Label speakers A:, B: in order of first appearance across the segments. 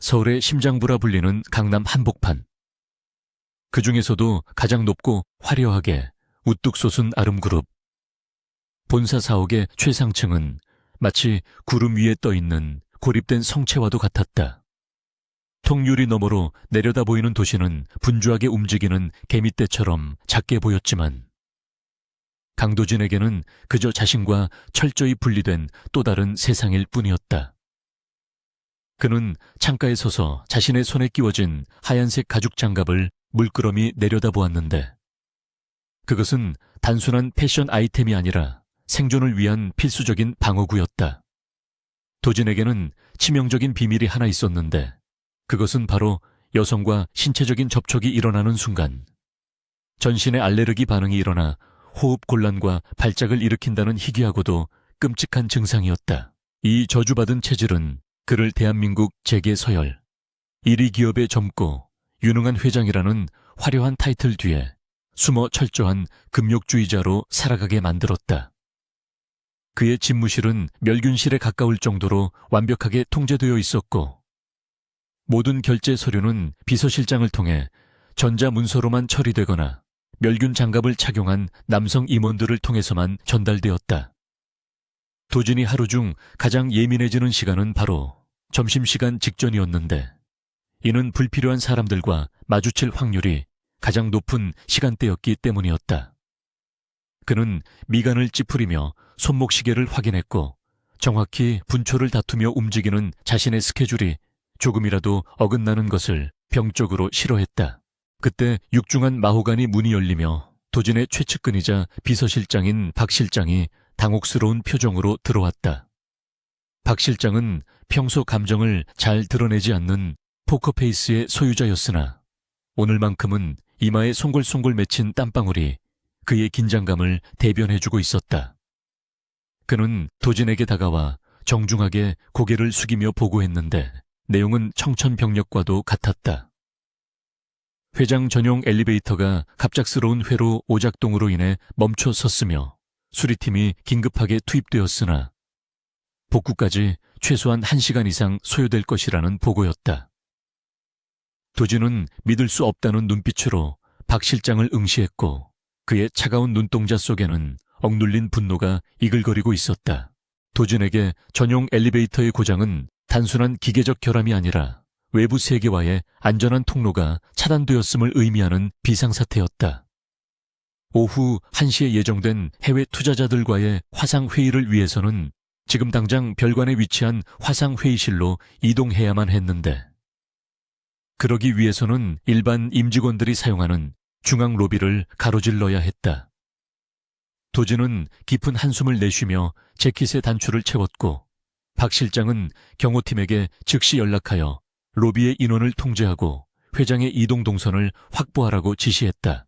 A: 서울의 심장부라 불리는 강남 한복판. 그 중에서도 가장 높고 화려하게 우뚝 솟은 아름그룹. 본사 사옥의 최상층은 마치 구름 위에 떠있는 고립된 성체와도 같았다. 통유리 너머로 내려다 보이는 도시는 분주하게 움직이는 개미떼처럼 작게 보였지만 강도진에게는 그저 자신과 철저히 분리된 또 다른 세상일 뿐이었다. 그는 창가에 서서 자신의 손에 끼워진 하얀색 가죽 장갑을 물끄러미 내려다보았는데 그것은 단순한 패션 아이템이 아니라 생존을 위한 필수적인 방어구였다. 도진에게는 치명적인 비밀이 하나 있었는데 그것은 바로 여성과 신체적인 접촉이 일어나는 순간 전신의 알레르기 반응이 일어나 호흡 곤란과 발작을 일으킨다는 희귀하고도 끔찍한 증상이었다. 이 저주받은 체질은 그를 대한민국 재계 서열 1위 기업의 젊고 유능한 회장이라는 화려한 타이틀 뒤에 숨어 철저한 금욕주의자로 살아가게 만들었다. 그의 집무실은 멸균실에 가까울 정도로 완벽하게 통제되어 있었고 모든 결제 서류는 비서실장을 통해 전자문서로만 처리되거나 멸균 장갑을 착용한 남성 임원들을 통해서만 전달되었다. 도진이 하루 중 가장 예민해지는 시간은 바로 점심시간 직전이었는데 이는 불필요한 사람들과 마주칠 확률이 가장 높은 시간대였기 때문이었다. 그는 미간을 찌푸리며 손목시계를 확인했고 정확히 분초를 다투며 움직이는 자신의 스케줄이 조금이라도 어긋나는 것을 병적으로 싫어했다. 그때 육중한 마호가니 문이 열리며 도진의 최측근이자 비서실장인 박 실장이 당혹스러운 표정으로 들어왔다. 박 실장은 평소 감정을 잘 드러내지 않는 포커페이스의 소유자였으나 오늘만큼은 이마에 송골송골 맺힌 땀방울이 그의 긴장감을 대변해주고 있었다. 그는 도진에게 다가와 정중하게 고개를 숙이며 보고했는데 내용은 청천벽력과도 같았다. 회장 전용 엘리베이터가 갑작스러운 회로 오작동으로 인해 멈춰 섰으며 수리팀이 긴급하게 투입되었으나 복구까지 최소한 1시간 이상 소요될 것이라는 보고였다. 도진은 믿을 수 없다는 눈빛으로 박 실장을 응시했고 그의 차가운 눈동자 속에는 억눌린 분노가 이글거리고 있었다. 도진에게 전용 엘리베이터의 고장은 단순한 기계적 결함이 아니라 외부 세계와의 안전한 통로가 차단되었음을 의미하는 비상사태였다. 오후 1시에 예정된 해외 투자자들과의 화상회의를 위해서는 지금 당장 별관에 위치한 화상회의실로 이동해야만 했는데 그러기 위해서는 일반 임직원들이 사용하는 중앙 로비를 가로질러야 했다. 도진은 깊은 한숨을 내쉬며 재킷의 단추를 채웠고 박 실장은 경호팀에게 즉시 연락하여 로비의 인원을 통제하고 회장의 이동 동선을 확보하라고 지시했다.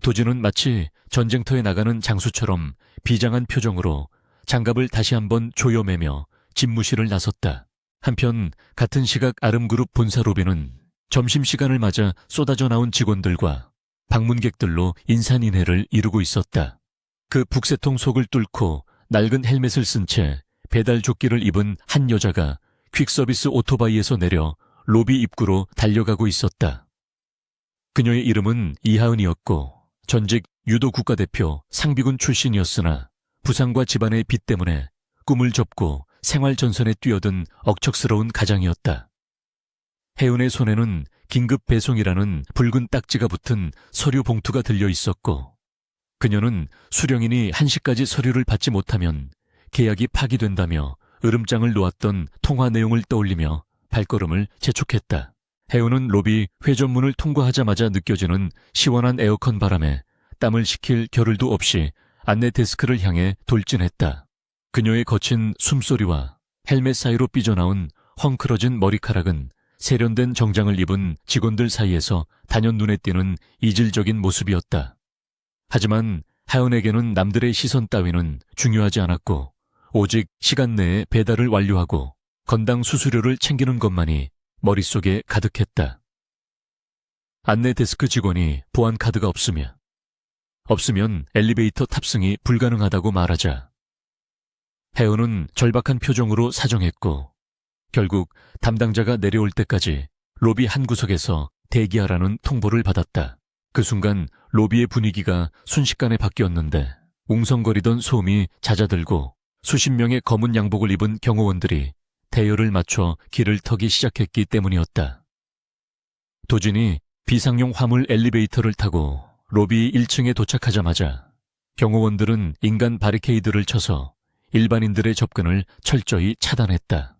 A: 도진은 마치 전쟁터에 나가는 장수처럼 비장한 표정으로 장갑을 다시 한번 조여매며 집무실을 나섰다. 한편 같은 시각 아름그룹 본사 로비는 점심시간을 맞아 쏟아져 나온 직원들과 방문객들로 인산인해를 이루고 있었다. 그 북새통 속을 뚫고 낡은 헬멧을 쓴 채 배달 조끼를 입은 한 여자가 퀵서비스 오토바이에서 내려 로비 입구로 달려가고 있었다. 그녀의 이름은 이하은이었고 전직 유도 국가대표 상비군 출신이었으나 부상과 집안의 빚 때문에 꿈을 접고 생활전선에 뛰어든 억척스러운 가장이었다. 혜은의 손에는 긴급 배송이라는 붉은 딱지가 붙은 서류 봉투가 들려 있었고 그녀는 수령인이 1시까지 서류를 받지 못하면 계약이 파기된다며 으름장을 놓았던 통화 내용을 떠올리며 발걸음을 재촉했다. 혜은은 로비 회전문을 통과하자마자 느껴지는 시원한 에어컨 바람에 땀을 식힐 겨를도 없이 안내 데스크를 향해 돌진했다. 그녀의 거친 숨소리와 헬멧 사이로 삐져나온 헝클어진 머리카락은 세련된 정장을 입은 직원들 사이에서 단연 눈에 띄는 이질적인 모습이었다. 하지만 하은에게는 남들의 시선 따위는 중요하지 않았고 오직 시간 내에 배달을 완료하고 건당 수수료를 챙기는 것만이 머릿속에 가득했다. 안내 데스크 직원이 보안 카드가 없으면 엘리베이터 탑승이 불가능하다고 말하자 혜은은 절박한 표정으로 사정했고 결국 담당자가 내려올 때까지 로비 한 구석에서 대기하라는 통보를 받았다. 그 순간 로비의 분위기가 순식간에 바뀌었는데 웅성거리던 소음이 잦아들고 수십 명의 검은 양복을 입은 경호원들이 대열을 맞춰 길을 터기 시작했기 때문이었다. 도진이 비상용 화물 엘리베이터를 타고 로비 1층에 도착하자마자 경호원들은 인간 바리케이드를 쳐서 일반인들의 접근을 철저히 차단했다.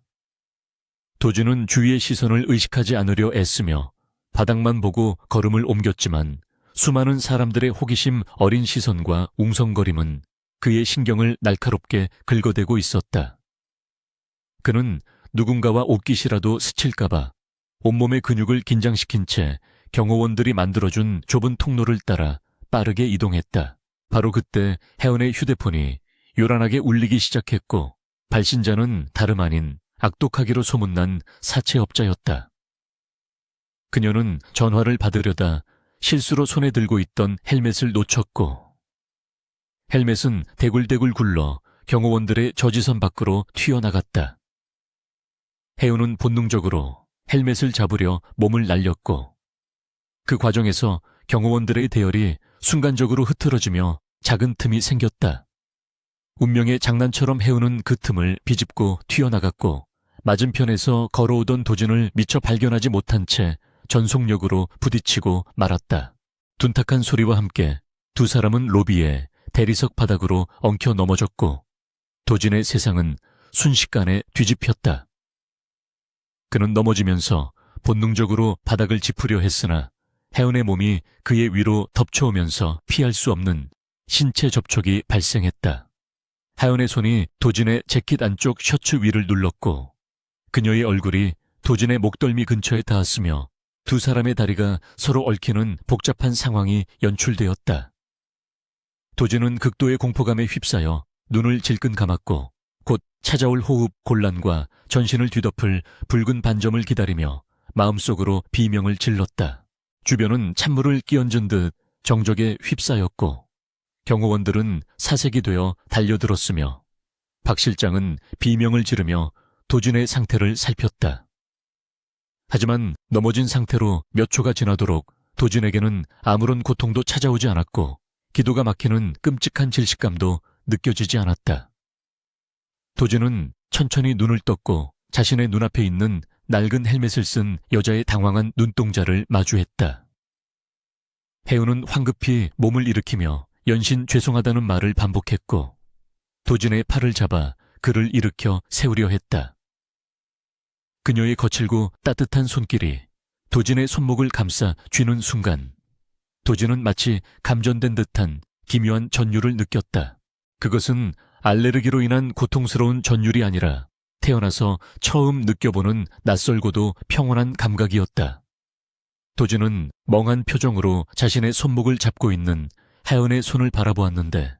A: 도진은 주위의 시선을 의식하지 않으려 애쓰며 바닥만 보고 걸음을 옮겼지만 수많은 사람들의 호기심 어린 시선과 웅성거림은 그의 신경을 날카롭게 긁어대고 있었다. 그는 누군가와 옷깃이라도 스칠까봐 온몸의 근육을 긴장시킨 채 경호원들이 만들어준 좁은 통로를 따라 빠르게 이동했다. 바로 그때 혜은의 휴대폰이 요란하게 울리기 시작했고 발신자는 다름 아닌 악독하기로 소문난 사채업자였다. 그녀는 전화를 받으려다 실수로 손에 들고 있던 헬멧을 놓쳤고 헬멧은 대굴대굴 굴러 경호원들의 저지선 밖으로 튀어나갔다. 혜은은 본능적으로 헬멧을 잡으려 몸을 날렸고 그 과정에서 경호원들의 대열이 순간적으로 흐트러지며 작은 틈이 생겼다. 운명의 장난처럼 혜은은 그 틈을 비집고 튀어나갔고 맞은편에서 걸어오던 도진을 미처 발견하지 못한 채 전속력으로 부딪히고 말았다. 둔탁한 소리와 함께 두 사람은 로비에 대리석 바닥으로 엉켜 넘어졌고 도진의 세상은 순식간에 뒤집혔다. 그는 넘어지면서 본능적으로 바닥을 짚으려 했으나 혜은의 몸이 그의 위로 덮쳐오면서 피할 수 없는 신체 접촉이 발생했다. 혜은의 손이 도진의 재킷 안쪽 셔츠 위를 눌렀고 그녀의 얼굴이 도진의 목덜미 근처에 닿았으며 두 사람의 다리가 서로 얽히는 복잡한 상황이 연출되었다. 도진은 극도의 공포감에 휩싸여 눈을 질끈 감았고 곧 찾아올 호흡 곤란과 전신을 뒤덮을 붉은 반점을 기다리며 마음속으로 비명을 질렀다. 주변은 찬물을 끼얹은 듯 정적에 휩싸였고 경호원들은 사색이 되어 달려들었으며 박 실장은 비명을 지르며 도진의 상태를 살폈다. 하지만 넘어진 상태로 몇 초가 지나도록 도진에게는 아무런 고통도 찾아오지 않았고 기도가 막히는 끔찍한 질식감도 느껴지지 않았다. 도진은 천천히 눈을 떴고 자신의 눈앞에 있는 낡은 헬멧을 쓴 여자의 당황한 눈동자를 마주했다. 혜은은 황급히 몸을 일으키며 연신 죄송하다는 말을 반복했고 도진의 팔을 잡아 그를 일으켜 세우려 했다. 그녀의 거칠고 따뜻한 손길이 도진의 손목을 감싸 쥐는 순간 도진은 마치 감전된 듯한 기묘한 전율을 느꼈다. 그것은 알레르기로 인한 고통스러운 전율이 아니라 태어나서 처음 느껴보는 낯설고도 평온한 감각이었다. 도진은 멍한 표정으로 자신의 손목을 잡고 있는 혜은의 손을 바라보았는데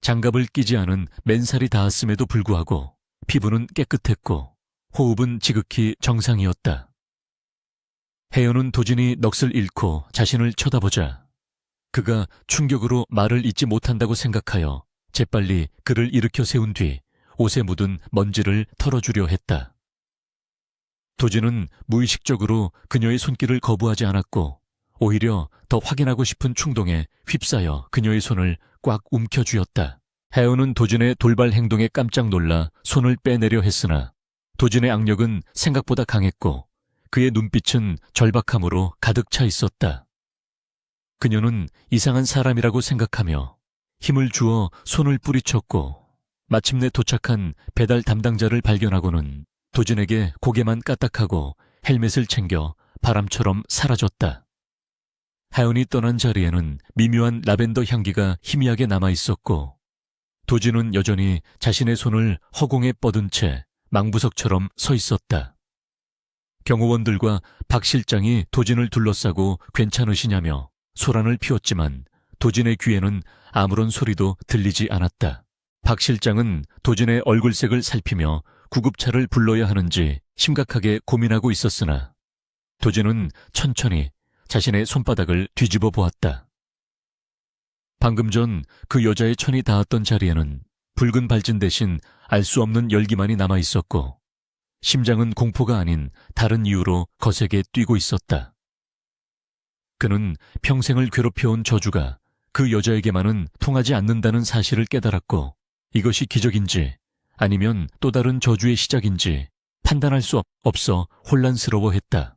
A: 장갑을 끼지 않은 맨살이 닿았음에도 불구하고 피부는 깨끗했고 호흡은 지극히 정상이었다. 혜은은 도진이 넋을 잃고 자신을 쳐다보자 그가 충격으로 말을 잇지 못한다고 생각하여 재빨리 그를 일으켜 세운 뒤 옷에 묻은 먼지를 털어주려 했다. 도진은 무의식적으로 그녀의 손길을 거부하지 않았고 오히려 더 확인하고 싶은 충동에 휩싸여 그녀의 손을 꽉 움켜쥐었다. 혜은은 도진의 돌발 행동에 깜짝 놀라 손을 빼내려 했으나 도진의 악력은 생각보다 강했고 그의 눈빛은 절박함으로 가득 차 있었다. 그녀는 이상한 사람이라고 생각하며 힘을 주어 손을 뿌리쳤고 마침내 도착한 배달 담당자를 발견하고는 도진에게 고개만 까딱하고 헬멧을 챙겨 바람처럼 사라졌다. 혜은이 떠난 자리에는 미묘한 라벤더 향기가 희미하게 남아있었고 도진은 여전히 자신의 손을 허공에 뻗은 채 망부석처럼 서 있었다. 경호원들과 박 실장이 도진을 둘러싸고 괜찮으시냐며 소란을 피웠지만 도진의 귀에는 아무런 소리도 들리지 않았다. 박 실장은 도진의 얼굴색을 살피며 구급차를 불러야 하는지 심각하게 고민하고 있었으나 도진은 천천히 자신의 손바닥을 뒤집어 보았다. 방금 전 그 여자의 천이 닿았던 자리에는 붉은 발진 대신 알 수 없는 열기만이 남아 있었고 심장은 공포가 아닌 다른 이유로 거세게 뛰고 있었다. 그는 평생을 괴롭혀온 저주가 그 여자에게만은 통하지 않는다는 사실을 깨달았고, 이것이 기적인지 아니면 또 다른 저주의 시작인지 판단할 수 없어 혼란스러워했다.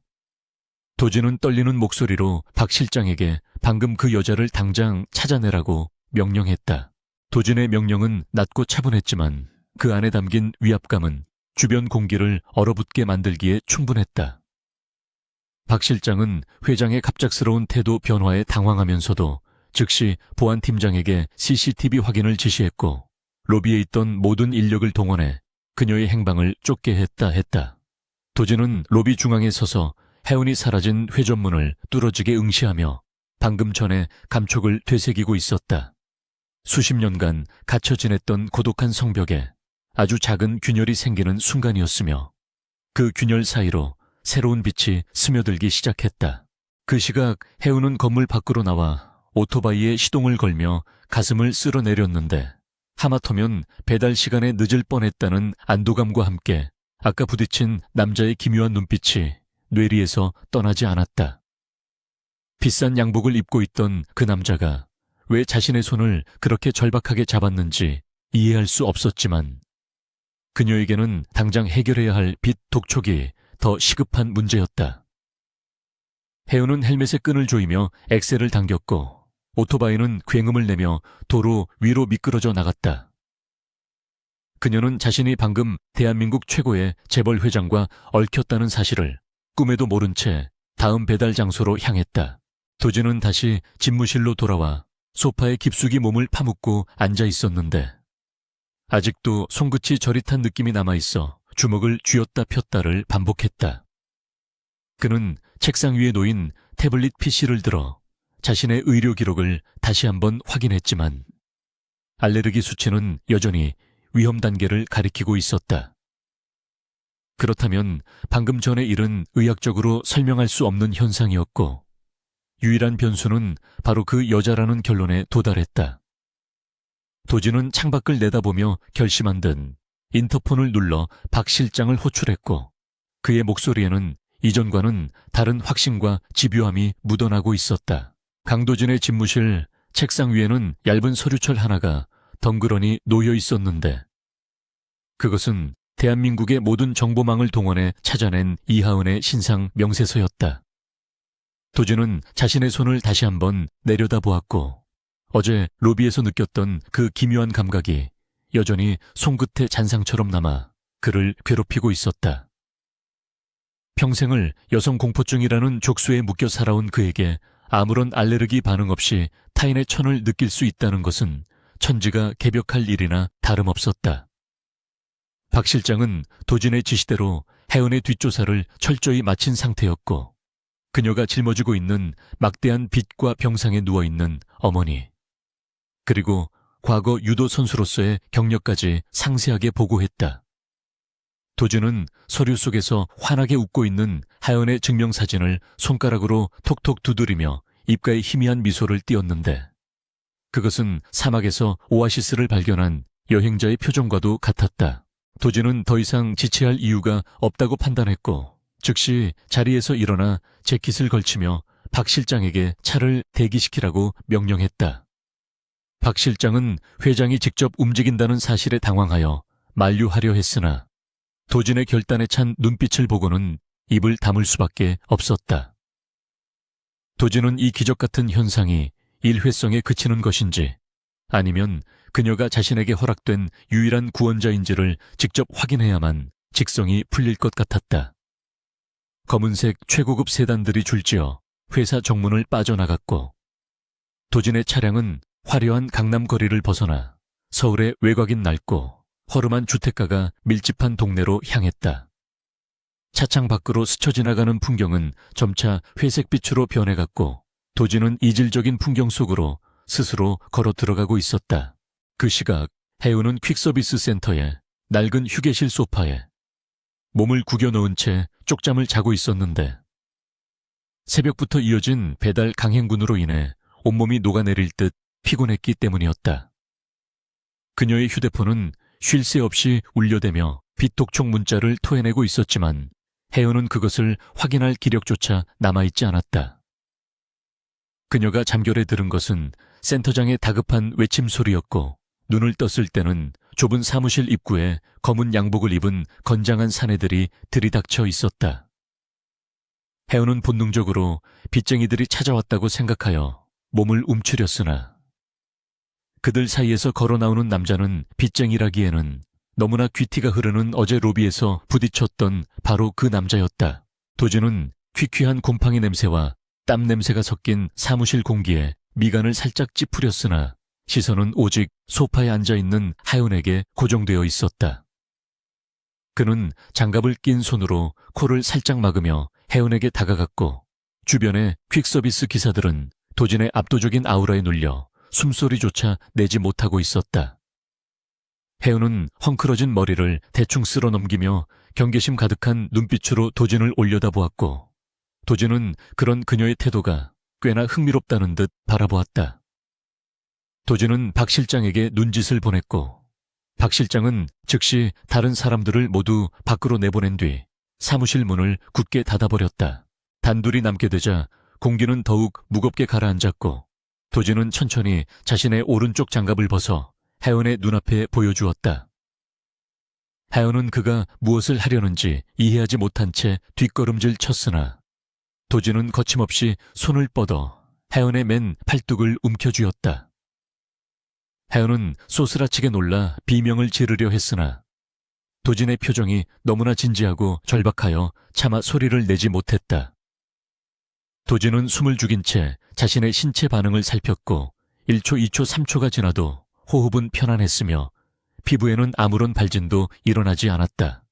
A: 도진은 떨리는 목소리로 박 실장에게 방금 그 여자를 당장 찾아내라고 명령했다. 도진의 명령은 낮고 차분했지만 그 안에 담긴 위압감은 주변 공기를 얼어붙게 만들기에 충분했다. 박 실장은 회장의 갑작스러운 태도 변화에 당황하면서도 즉시 보안팀장에게 CCTV 확인을 지시했고, 로비에 있던 모든 인력을 동원해 그녀의 행방을 쫓게 했다. 도진은 로비 중앙에 서서 혜은이 사라진 회전문을 뚫어지게 응시하며 방금 전에 감촉을 되새기고 있었다. 수십 년간 갇혀 지냈던 고독한 성벽에 아주 작은 균열이 생기는 순간이었으며, 그 균열 사이로 새로운 빛이 스며들기 시작했다. 그 시각 혜은은 건물 밖으로 나와 오토바이에 시동을 걸며 가슴을 쓸어내렸는데, 하마터면 배달 시간에 늦을 뻔했다는 안도감과 함께 아까 부딪힌 남자의 기묘한 눈빛이 뇌리에서 떠나지 않았다. 비싼 양복을 입고 있던 그 남자가 왜 자신의 손을 그렇게 절박하게 잡았는지 이해할 수 없었지만, 그녀에게는 당장 해결해야 할 빚 독촉이 더 시급한 문제였다. 혜은은 헬멧의 끈을 조이며 엑셀을 당겼고, 오토바이는 굉음을 내며 도로 위로 미끄러져 나갔다. 그녀는 자신이 방금 대한민국 최고의 재벌 회장과 얽혔다는 사실을 꿈에도 모른 채 다음 배달 장소로 향했다. 도진은 다시 집무실로 돌아와 소파에 깊숙이 몸을 파묻고 앉아 있었는데, 아직도 손끝이 저릿한 느낌이 남아있어 주먹을 쥐었다 폈다를 반복했다. 그는 책상 위에 놓인 태블릿 PC를 들어 자신의 의료 기록을 다시 한번 확인했지만 알레르기 수치는 여전히 위험 단계를 가리키고 있었다. 그렇다면 방금 전의 일은 의학적으로 설명할 수 없는 현상이었고, 유일한 변수는 바로 그 여자라는 결론에 도달했다. 도진은 창밖을 내다보며 결심한 듯 인터폰을 눌러 박 실장을 호출했고, 그의 목소리에는 이전과는 다른 확신과 집요함이 묻어나고 있었다. 강도진의 집무실 책상 위에는 얇은 서류철 하나가 덩그러니 놓여 있었는데, 그것은 대한민국의 모든 정보망을 동원해 찾아낸 이하은의 신상 명세서였다. 도진은 자신의 손을 다시 한번 내려다보았고, 어제 로비에서 느꼈던 그 기묘한 감각이 여전히 손끝의 잔상처럼 남아 그를 괴롭히고 있었다. 평생을 여성 공포증이라는 족수에 묶여 살아온 그에게 아무런 알레르기 반응 없이 타인의 천을 느낄 수 있다는 것은 천지가 개벽할 일이나 다름없었다. 박 실장은 도진의 지시대로 혜은의 뒷조사를 철저히 마친 상태였고, 그녀가 짊어지고 있는 막대한 빚과 병상에 누워있는 어머니, 그리고 과거 유도 선수로서의 경력까지 상세하게 보고했다. 도진은 서류 속에서 환하게 웃고 있는 하연의 증명사진을 손가락으로 톡톡 두드리며 입가에 희미한 미소를 띄었는데, 그것은 사막에서 오아시스를 발견한 여행자의 표정과도 같았다. 도진은 더 이상 지체할 이유가 없다고 판단했고, 즉시 자리에서 일어나 재킷을 걸치며 박 실장에게 차를 대기시키라고 명령했다. 박 실장은 회장이 직접 움직인다는 사실에 당황하여 만류하려 했으나 도진의 결단에 찬 눈빛을 보고는 입을 다물 수밖에 없었다. 도진은 이 기적 같은 현상이 일회성에 그치는 것인지 아니면 그녀가 자신에게 허락된 유일한 구원자인지를 직접 확인해야만 직성이 풀릴 것 같았다. 검은색 최고급 세단들이 줄지어 회사 정문을 빠져나갔고, 도진의 차량은 화려한 강남 거리를 벗어나 서울의 외곽인 낡고 허름한 주택가가 밀집한 동네로 향했다. 차창 밖으로 스쳐 지나가는 풍경은 점차 회색빛으로 변해갔고, 도진은 이질적인 풍경 속으로 스스로 걸어 들어가고 있었다. 그 시각 혜은은 퀵서비스 센터의 낡은 휴게실 소파에 몸을 구겨 넣은 채 쪽잠을 자고 있었는데, 새벽부터 이어진 배달 강행군으로 인해 온몸이 녹아내릴 듯 피곤했기 때문이었다. 그녀의 휴대폰은 쉴 새 없이 울려대며 비톡촉 문자를 토해내고 있었지만 혜은은 그것을 확인할 기력조차 남아있지 않았다. 그녀가 잠결에 들은 것은 센터장의 다급한 외침 소리였고 눈을 떴을 때는 좁은 사무실 입구에 검은 양복을 입은 건장한 사내들이 들이닥쳐 있었다. 혜은은 본능적으로 빚쟁이들이 찾아왔다고 생각하여 몸을 움츠렸으나 그들 사이에서 걸어나오는 남자는 빚쟁이라기에는 너무나 귀티가 흐르는 어제 로비에서 부딪혔던 바로 그 남자였다. 도진은 퀴퀴한 곰팡이 냄새와 땀 냄새가 섞인 사무실 공기에 미간을 살짝 찌푸렸으나 시선은 오직 소파에 앉아있는 하윤에게 고정되어 있었다. 그는 장갑을 낀 손으로 코를 살짝 막으며 혜은에게 다가갔고 주변의 퀵서비스 기사들은 도진의 압도적인 아우라에 눌려 숨소리조차 내지 못하고 있었다. 혜은은 헝클어진 머리를 대충 쓸어 넘기며 경계심 가득한 눈빛으로 도진을 올려다보았고 도진은 그런 그녀의 태도가 꽤나 흥미롭다는 듯 바라보았다. 도진은 박 실장에게 눈짓을 보냈고 박 실장은 즉시 다른 사람들을 모두 밖으로 내보낸 뒤 사무실 문을 굳게 닫아버렸다. 단둘이 남게 되자 공기는 더욱 무겁게 가라앉았고 도진은 천천히 자신의 오른쪽 장갑을 벗어 혜은의 눈앞에 보여주었다. 혜은은 그가 무엇을 하려는지 이해하지 못한 채 뒷걸음질 쳤으나 도진은 거침없이 손을 뻗어 혜은의 맨 팔뚝을 움켜쥐었다. 혜은은 소스라치게 놀라 비명을 지르려 했으나 도진의 표정이 너무나 진지하고 절박하여 차마 소리를 내지 못했다. 도진은 숨을 죽인 채 자신의 신체 반응을 살폈고 1초, 2초, 3초가 지나도 호흡은 편안했으며 피부에는 아무런 발진도 일어나지 않았다.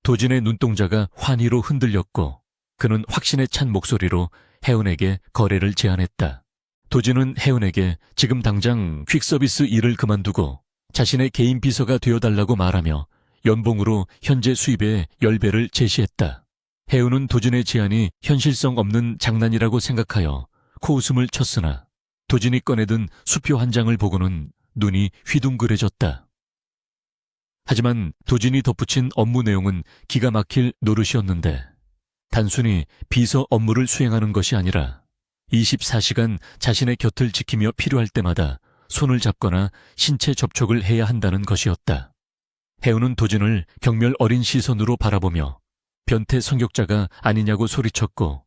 A: 도진의 눈동자가 환희로 흔들렸고 그는 확신에 찬 목소리로 혜은에게 거래를 제안했다. 도진은 혜은에게 지금 당장 퀵서비스 일을 그만두고 자신의 개인 비서가 되어달라고 말하며 연봉으로 현재 수입의 10배를 제시했다. 혜은은 도진의 제안이 현실성 없는 장난이라고 생각하여 코웃음을 쳤으나 도진이 꺼내든 수표 한 장을 보고는 눈이 휘둥그레졌다. 하지만 도진이 덧붙인 업무 내용은 기가 막힐 노릇이었는데 단순히 비서 업무를 수행하는 것이 아니라 24시간 자신의 곁을 지키며 필요할 때마다 손을 잡거나 신체 접촉을 해야 한다는 것이었다. 혜은은 도진을 경멸 어린 시선으로 바라보며 변태 성격자가 아니냐고 소리쳤고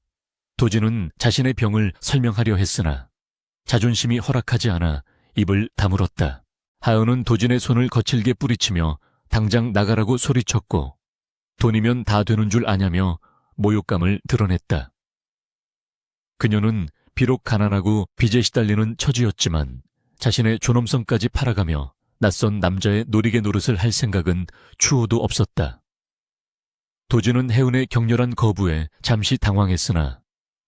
A: 도진은 자신의 병을 설명하려 했으나 자존심이 허락하지 않아 입을 다물었다. 하은은 도진의 손을 거칠게 뿌리치며 당장 나가라고 소리쳤고 돈이면 다 되는 줄 아냐며 모욕감을 드러냈다. 그녀는 비록 가난하고 빚에 시달리는 처지였지만 자신의 존엄성까지 팔아가며 낯선 남자의 노리개 노릇을 할 생각은 추호도 없었다. 도진은 혜은의 격렬한 거부에 잠시 당황했으나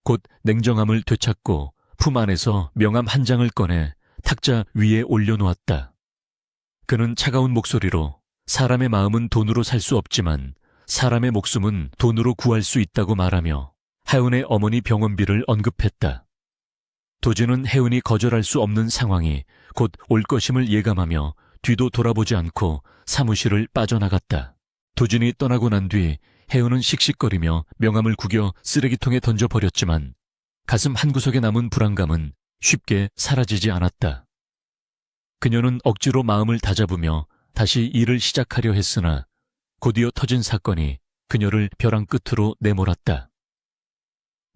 A: 곧 냉정함을 되찾고 품 안에서 명함 한 장을 꺼내 탁자 위에 올려놓았다. 그는 차가운 목소리로 사람의 마음은 돈으로 살 수 없지만 사람의 목숨은 돈으로 구할 수 있다고 말하며 혜은의 어머니 병원비를 언급했다. 도진은 혜은이 거절할 수 없는 상황이 곧 올 것임을 예감하며 뒤도 돌아보지 않고 사무실을 빠져나갔다. 도진이 떠나고 난 뒤 혜은은 씩씩거리며 명함을 구겨 쓰레기통에 던져버렸지만 가슴 한구석에 남은 불안감은 쉽게 사라지지 않았다. 그녀는 억지로 마음을 다잡으며 다시 일을 시작하려 했으나 곧이어 터진 사건이 그녀를 벼랑 끝으로 내몰았다.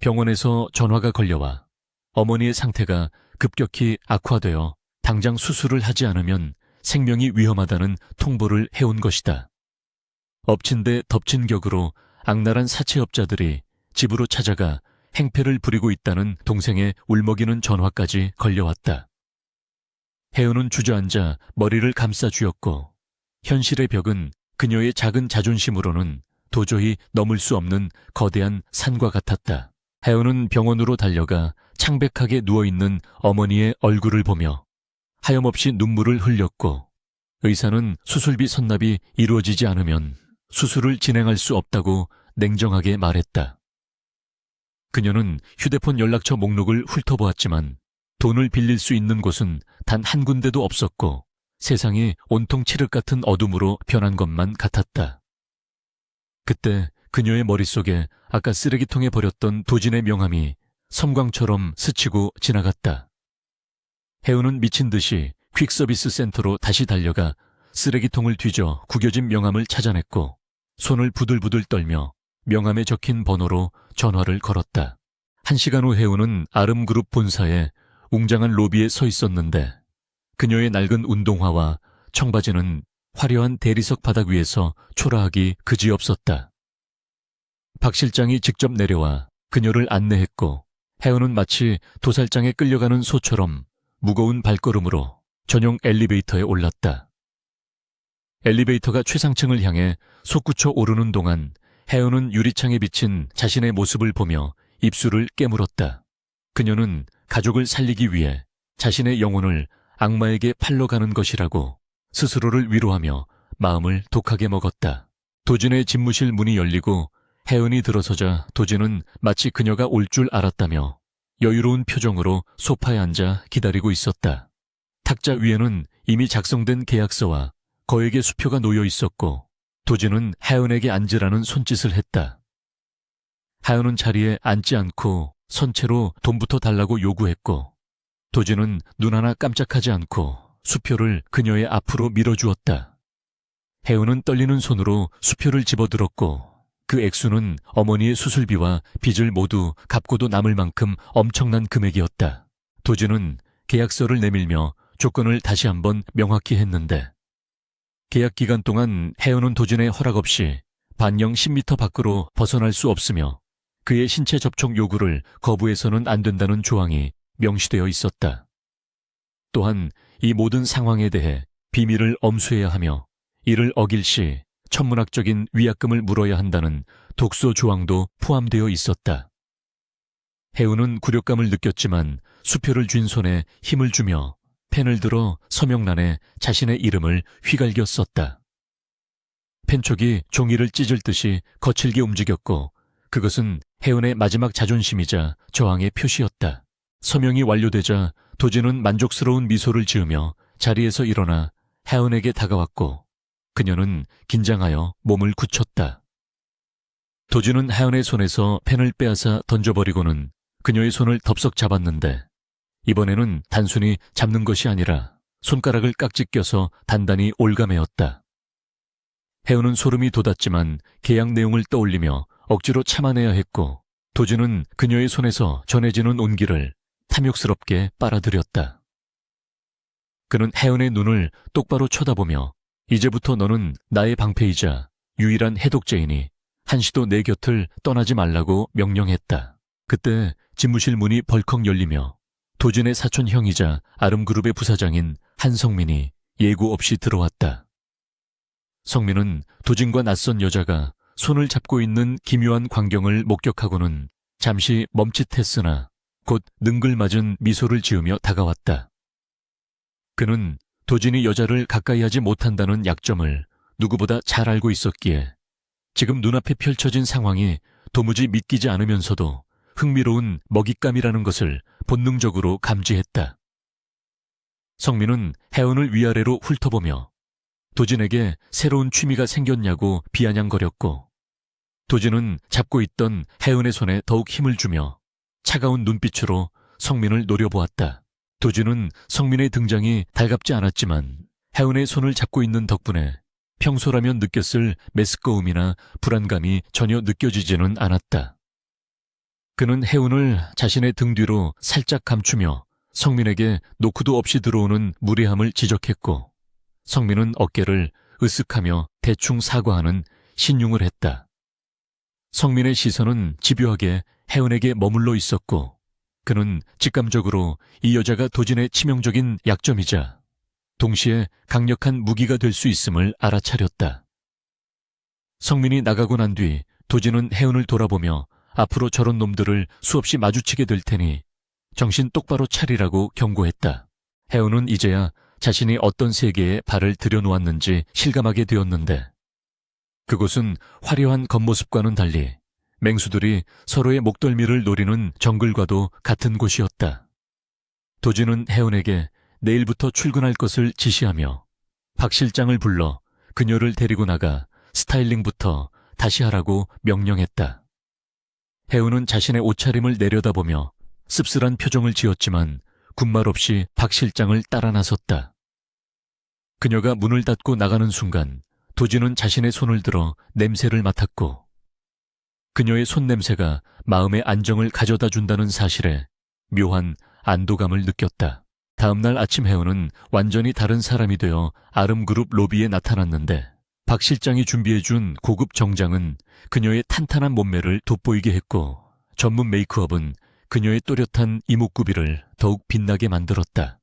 A: 병원에서 전화가 걸려와 어머니의 상태가 급격히 악화되어 당장 수술을 하지 않으면 생명이 위험하다는 통보를 해온 것이다. 엎친 데 덮친 격으로 악랄한 사채업자들이 집으로 찾아가 행패를 부리고 있다는 동생의 울먹이는 전화까지 걸려왔다. 혜은은 주저앉아 머리를 감싸 쥐었고 현실의 벽은 그녀의 작은 자존심으로는 도저히 넘을 수 없는 거대한 산과 같았다. 혜은은 병원으로 달려가 창백하게 누워있는 어머니의 얼굴을 보며 하염없이 눈물을 흘렸고 의사는 수술비 선납이 이루어지지 않으면 수술을 진행할 수 없다고 냉정하게 말했다. 그녀는 휴대폰 연락처 목록을 훑어보았지만 돈을 빌릴 수 있는 곳은 단 한 군데도 없었고 세상이 온통 칠흑 같은 어둠으로 변한 것만 같았다. 그때 그녀의 머릿속에 아까 쓰레기통에 버렸던 도진의 명함이 섬광처럼 스치고 지나갔다. 해운은 미친 듯이 퀵서비스 센터로 다시 달려가 쓰레기통을 뒤져 구겨진 명함을 찾아냈고 손을 부들부들 떨며 명함에 적힌 번호로 전화를 걸었다. 1시간 후 해운은 아름그룹 본사에 웅장한 로비에 서 있었는데 그녀의 낡은 운동화와 청바지는 화려한 대리석 바닥 위에서 초라하기 그지없었다. 박 실장이 직접 내려와 그녀를 안내했고 해운은 마치 도살장에 끌려가는 소처럼 무거운 발걸음으로 전용 엘리베이터에 올랐다. 엘리베이터가 최상층을 향해 솟구쳐 오르는 동안 해운은 유리창에 비친 자신의 모습을 보며 입술을 깨물었다. 그녀는 가족을 살리기 위해 자신의 영혼을 악마에게 팔러 가는 것이라고 스스로를 위로하며 마음을 독하게 먹었다. 도진의 집무실 문이 열리고 해운이 들어서자 도진은 마치 그녀가 올 줄 알았다며 여유로운 표정으로 소파에 앉아 기다리고 있었다. 탁자 위에는 이미 작성된 계약서와 거액의 수표가 놓여 있었고 도진은 해운에게 앉으라는 손짓을 했다. 해운은 자리에 앉지 않고 선체로 돈부터 달라고 요구했고 도진은 눈 하나 깜짝하지 않고 수표를 그녀의 앞으로 밀어주었다. 해운은 떨리는 손으로 수표를 집어들었고 그 액수는 어머니의 수술비와 빚을 모두 갚고도 남을 만큼 엄청난 금액이었다. 도진은 계약서를 내밀며 조건을 다시 한번 명확히 했는데 계약 기간 동안 해운은 도진의 허락 없이 반경 10m 밖으로 벗어날 수 없으며 그의 신체 접촉 요구를 거부해서는 안 된다는 조항이 명시되어 있었다. 또한 이 모든 상황에 대해 비밀을 엄수해야 하며 이를 어길 시 천문학적인 위약금을 물어야 한다는 독소 조항도 포함되어 있었다. 해운은 굴욕감을 느꼈지만 수표를 쥔 손에 힘을 주며 펜을 들어 서명란에 자신의 이름을 휘갈겨 썼다. 펜촉이 종이를 찢을 듯이 거칠게 움직였고 그것은 해운의 마지막 자존심이자 저항의 표시였다. 서명이 완료되자 도진은 만족스러운 미소를 지으며 자리에서 일어나 해운에게 다가왔고 그녀는 긴장하여 몸을 굳혔다. 도진은 해운의 손에서 펜을 빼앗아 던져버리고는 그녀의 손을 덥석 잡았는데 이번에는 단순히 잡는 것이 아니라 손가락을 깍지 껴서 단단히 올가매었다. 해운은 소름이 돋았지만 계약 내용을 떠올리며 억지로 참아내야 했고 도진은 그녀의 손에서 전해지는 온기를 탐욕스럽게 빨아들였다. 그는 해운의 눈을 똑바로 쳐다보며 이제부터 너는 나의 방패이자 유일한 해독제이니 한시도 내 곁을 떠나지 말라고 명령했다. 그때 집무실 문이 벌컥 열리며 도진의 사촌 형이자 아름그룹의 부사장인 한성민이 예고 없이 들어왔다. 성민은 도진과 낯선 여자가 손을 잡고 있는 기묘한 광경을 목격하고는 잠시 멈칫했으나 곧 능글맞은 미소를 지으며 다가왔다. 그는 도진이 여자를 가까이 하지 못한다는 약점을 누구보다 잘 알고 있었기에 지금 눈앞에 펼쳐진 상황이 도무지 믿기지 않으면서도 흥미로운 먹잇감이라는 것을 본능적으로 감지했다. 성민은 해운을 위아래로 훑어보며 도진에게 새로운 취미가 생겼냐고 비아냥거렸고 도진은 잡고 있던 해운의 손에 더욱 힘을 주며 차가운 눈빛으로 성민을 노려보았다. 도진은 성민의 등장이 달갑지 않았지만 해운의 손을 잡고 있는 덕분에 평소라면 느꼈을 메스꺼움이나 불안감이 전혀 느껴지지는 않았다. 그는 해운을 자신의 등 뒤로 살짝 감추며 성민에게 노크도 없이 들어오는 무례함을 지적했고 성민은 어깨를 으쓱하며 대충 사과하는 신용을 했다. 성민의 시선은 집요하게 해운에게 머물러 있었고 그는 직감적으로 이 여자가 도진의 치명적인 약점이자 동시에 강력한 무기가 될 수 있음을 알아차렸다. 성민이 나가고 난 뒤 도진은 해운을 돌아보며 앞으로 저런 놈들을 수없이 마주치게 될 테니 정신 똑바로 차리라고 경고했다. 해운은 이제야 자신이 어떤 세계에 발을 들여놓았는지 실감하게 되었는데 그곳은 화려한 겉모습과는 달리 맹수들이 서로의 목덜미를 노리는 정글과도 같은 곳이었다. 도진은 해운에게 내일부터 출근할 것을 지시하며 박 실장을 불러 그녀를 데리고 나가 스타일링부터 다시 하라고 명령했다. 혜우는 자신의 옷차림을 내려다보며 씁쓸한 표정을 지었지만 군말 없이 박 실장을 따라 나섰다. 그녀가 문을 닫고 나가는 순간 도진은 자신의 손을 들어 냄새를 맡았고 그녀의 손냄새가 마음의 안정을 가져다 준다는 사실에 묘한 안도감을 느꼈다. 다음날 아침 혜우는 완전히 다른 사람이 되어 아름그룹 로비에 나타났는데 박 실장이 준비해준 고급 정장은 그녀의 탄탄한 몸매를 돋보이게 했고 전문 메이크업은 그녀의 또렷한 이목구비를 더욱 빛나게 만들었다.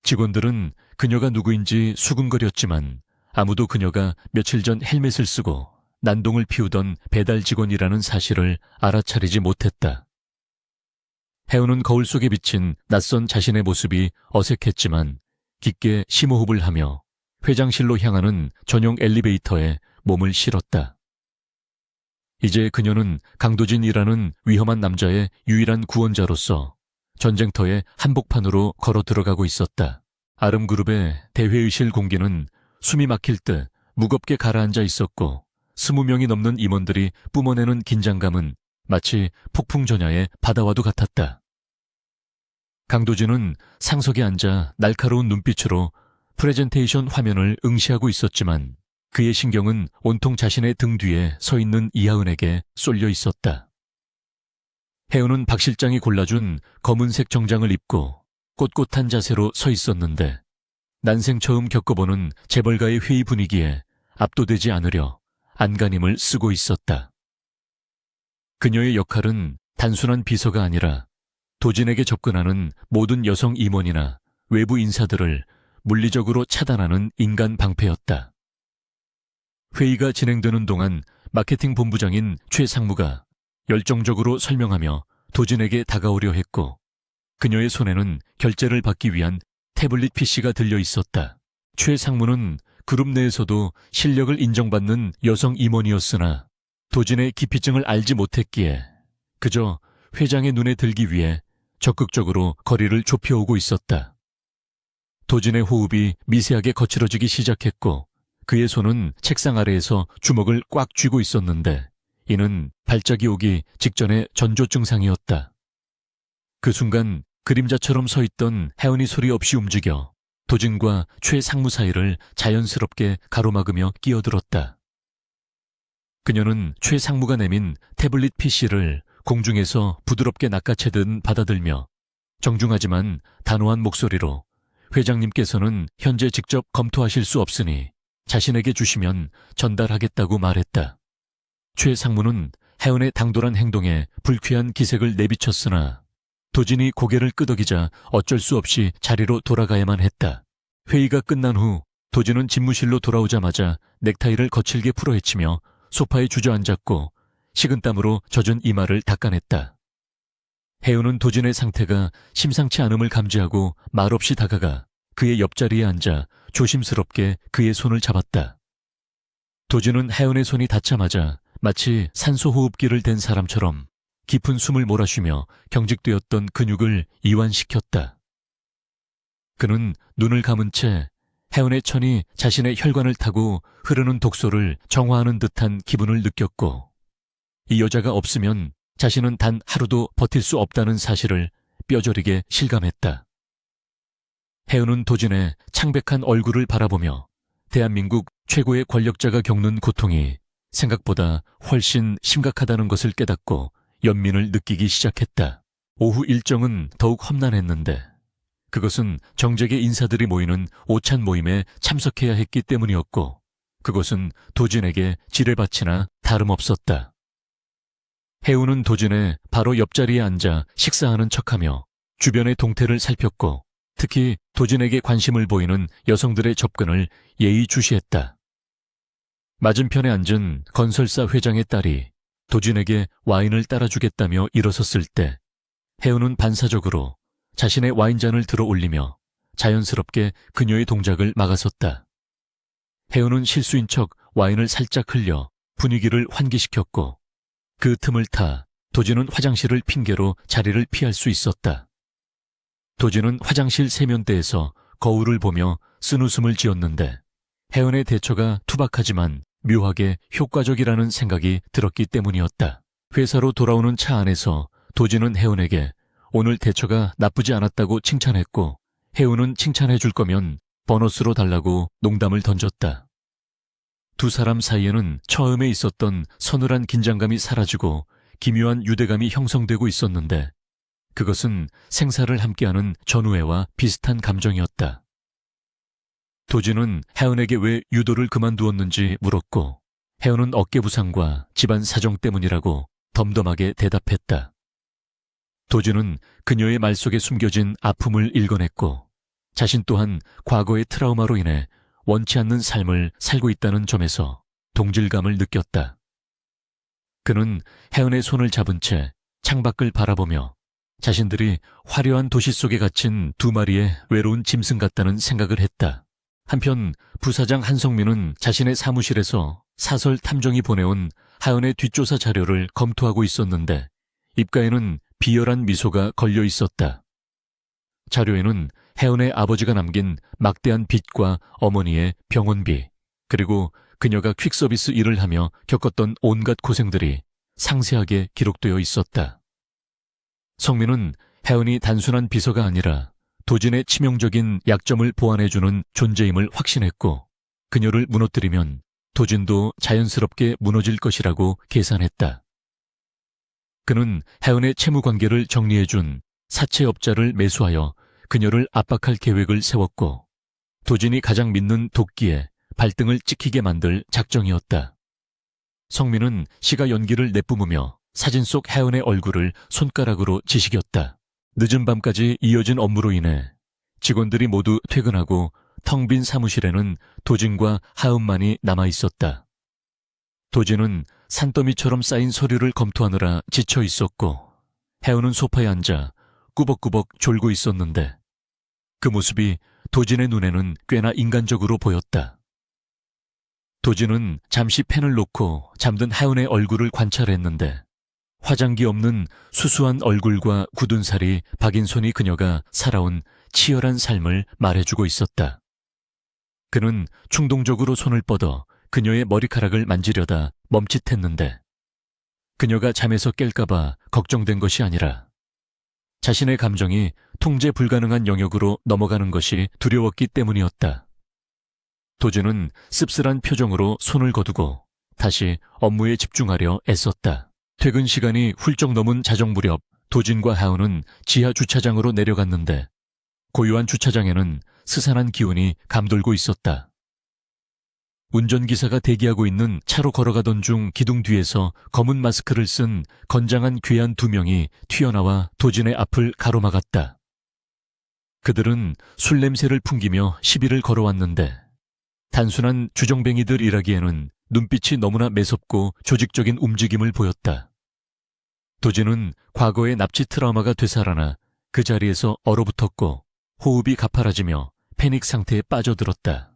A: 직원들은 그녀가 누구인지 수군거렸지만 아무도 그녀가 며칠 전 헬멧을 쓰고 난동을 피우던 배달 직원이라는 사실을 알아차리지 못했다. 혜우는 거울 속에 비친 낯선 자신의 모습이 어색했지만 깊게 심호흡을 하며 회장실로 향하는 전용 엘리베이터에 몸을 실었다. 이제 그녀는 강도진이라는 위험한 남자의 유일한 구원자로서 전쟁터의 한복판으로 걸어 들어가고 있었다. 아름그룹의 대회의실 공기는 숨이 막힐 듯 무겁게 가라앉아 있었고 20명이 넘는 임원들이 뿜어내는 긴장감은 마치 폭풍전야의 바다와도 같았다. 강도진은 상석에 앉아 날카로운 눈빛으로 프레젠테이션 화면을 응시하고 있었지만 그의 신경은 온통 자신의 등 뒤에 서 있는 이하은에게 쏠려 있었다. 혜우는 박 실장이 골라준 검은색 정장을 입고 꼿꼿한 자세로 서 있었는데 난생 처음 겪어보는 재벌가의 회의 분위기에 압도되지 않으려 안간힘을 쓰고 있었다. 그녀의 역할은 단순한 비서가 아니라 도진에게 접근하는 모든 여성 임원이나 외부 인사들을 물리적으로 차단하는 인간 방패였다. 회의가 진행되는 동안 마케팅 본부장인 최 상무가 열정적으로 설명하며 도진에게 다가오려 했고 그녀의 손에는 결제를 받기 위한 태블릿 PC가 들려 있었다. 최 상무는 그룹 내에서도 실력을 인정받는 여성 임원이었으나 도진의 기피증을 알지 못했기에 그저 회장의 눈에 들기 위해 적극적으로 거리를 좁혀오고 있었다. 도진의 호흡이 미세하게 거칠어지기 시작했고 그의 손은 책상 아래에서 주먹을 꽉 쥐고 있었는데 이는 발작이 오기 직전의 전조 증상이었다. 그 순간 그림자처럼 서 있던 혜은이 소리 없이 움직여 도진과 최 상무 사이를 자연스럽게 가로막으며 끼어들었다. 그녀는 최 상무가 내민 태블릿 PC를 공중에서 부드럽게 낚아채듯 받아들며 정중하지만 단호한 목소리로 회장님께서는 현재 직접 검토하실 수 없으니 자신에게 주시면 전달하겠다고 말했다. 최 상무는 혜은의 당돌한 행동에 불쾌한 기색을 내비쳤으나 도진이 고개를 끄덕이자 어쩔 수 없이 자리로 돌아가야만 했다. 회의가 끝난 후 도진은 집무실로 돌아오자마자 넥타이를 거칠게 풀어헤치며 소파에 주저앉았고 식은땀으로 젖은 이마를 닦아냈다. 혜은은 도진의 상태가 심상치 않음을 감지하고 말없이 다가가 그의 옆자리에 앉아 조심스럽게 그의 손을 잡았다. 도진은 혜은의 손이 닿자마자 마치 산소호흡기를 댄 사람처럼 깊은 숨을 몰아쉬며 경직되었던 근육을 이완시켰다. 그는 눈을 감은 채 혜은의 천이 자신의 혈관을 타고 흐르는 독소를 정화하는 듯한 기분을 느꼈고 이 여자가 없으면 자신은 단 하루도 버틸 수 없다는 사실을 뼈저리게 실감했다. 혜은은 도진의 창백한 얼굴을 바라보며 대한민국 최고의 권력자가 겪는 고통이 생각보다 훨씬 심각하다는 것을 깨닫고 연민을 느끼기 시작했다. 오후 일정은 더욱 험난했는데 그것은 정재계 인사들이 모이는 오찬 모임에 참석해야 했기 때문이었고 그것은 도진에게 지뢰밭이나 다름없었다. 혜우는 도진의 바로 옆자리에 앉아 식사하는 척하며 주변의 동태를 살폈고 특히 도진에게 관심을 보이는 여성들의 접근을 예의주시했다. 맞은편에 앉은 건설사 회장의 딸이 도진에게 와인을 따라주겠다며 일어섰을 때 혜우는 반사적으로 자신의 와인잔을 들어 올리며 자연스럽게 그녀의 동작을 막아섰다. 혜우는 실수인 척 와인을 살짝 흘려 분위기를 환기시켰고 그 틈을 타 도진은 화장실을 핑계로 자리를 피할 수 있었다. 도진은 화장실 세면대에서 거울을 보며 쓴웃음을 지었는데 혜은의 대처가 투박하지만 묘하게 효과적이라는 생각이 들었기 때문이었다. 회사로 돌아오는 차 안에서 도진은 혜은에게 오늘 대처가 나쁘지 않았다고 칭찬했고 혜은은 칭찬해 줄 거면 보너스로 달라고 농담을 던졌다. 두 사람 사이에는 처음에 있었던 서늘한 긴장감이 사라지고 기묘한 유대감이 형성되고 있었는데 그것은 생사를 함께하는 전우애와 비슷한 감정이었다. 도진은 혜은에게 왜 유도를 그만두었는지 물었고 혜은은 어깨 부상과 집안 사정 때문이라고 덤덤하게 대답했다. 도진은 그녀의 말 속에 숨겨진 아픔을 읽어냈고 자신 또한 과거의 트라우마로 인해 원치 않는 삶을 살고 있다는 점에서 동질감을 느꼈다. 그는 혜은의 손을 잡은 채 창밖을 바라보며 자신들이 화려한 도시 속에 갇힌 두 마리의 외로운 짐승 같다는 생각을 했다. 한편 부사장 한성민은 자신의 사무실에서 사설 탐정이 보내온 하연의 뒷조사 자료를 검토하고 있었는데 입가에는 비열한 미소가 걸려 있었다. 자료에는 혜은의 아버지가 남긴 막대한 빚과 어머니의 병원비, 그리고 그녀가 퀵서비스 일을 하며 겪었던 온갖 고생들이 상세하게 기록되어 있었다. 성민은 혜은이 단순한 비서가 아니라 도진의 치명적인 약점을 보완해주는 존재임을 확신했고 그녀를 무너뜨리면 도진도 자연스럽게 무너질 것이라고 계산했다. 그는 혜은의 채무관계를 정리해준 사채업자를 매수하여 그녀를 압박할 계획을 세웠고 도진이 가장 믿는 도끼에 발등을 찍히게 만들 작정이었다. 성민은 시가 연기를 내뿜으며 사진 속 혜은의 얼굴을 손가락으로 지시겼다. 늦은 밤까지 이어진 업무로 인해 직원들이 모두 퇴근하고 텅 빈 사무실에는 도진과 하은만이 남아있었다. 도진은 산더미처럼 쌓인 서류를 검토하느라 지쳐 있었고 혜은은 소파에 앉아 꾸벅꾸벅 졸고 있었는데 그 모습이 도진의 눈에는 꽤나 인간적으로 보였다. 도진은 잠시 펜을 놓고 잠든 혜은의 얼굴을 관찰했는데 화장기 없는 수수한 얼굴과 굳은 살이 박인 손이 그녀가 살아온 치열한 삶을 말해주고 있었다. 그는 충동적으로 손을 뻗어 그녀의 머리카락을 만지려다 멈칫했는데 그녀가 잠에서 깰까봐 걱정된 것이 아니라 자신의 감정이 통제 불가능한 영역으로 넘어가는 것이 두려웠기 때문이었다. 도진은 씁쓸한 표정으로 손을 거두고 다시 업무에 집중하려 애썼다. 퇴근 시간이 훌쩍 넘은 자정 무렵 도진과 하은은 지하 주차장으로 내려갔는데 고요한 주차장에는 스산한 기운이 감돌고 있었다. 운전기사가 대기하고 있는 차로 걸어가던 중 기둥 뒤에서 검은 마스크를 쓴 건장한 괴한 두 명이 튀어나와 도진의 앞을 가로막았다. 그들은 술 냄새를 풍기며 시비를 걸어왔는데 단순한 주정뱅이들이라기에는 눈빛이 너무나 매섭고 조직적인 움직임을 보였다. 도진은 과거의 납치 트라우마가 되살아나 그 자리에서 얼어붙었고 호흡이 가파라지며 패닉 상태에 빠져들었다.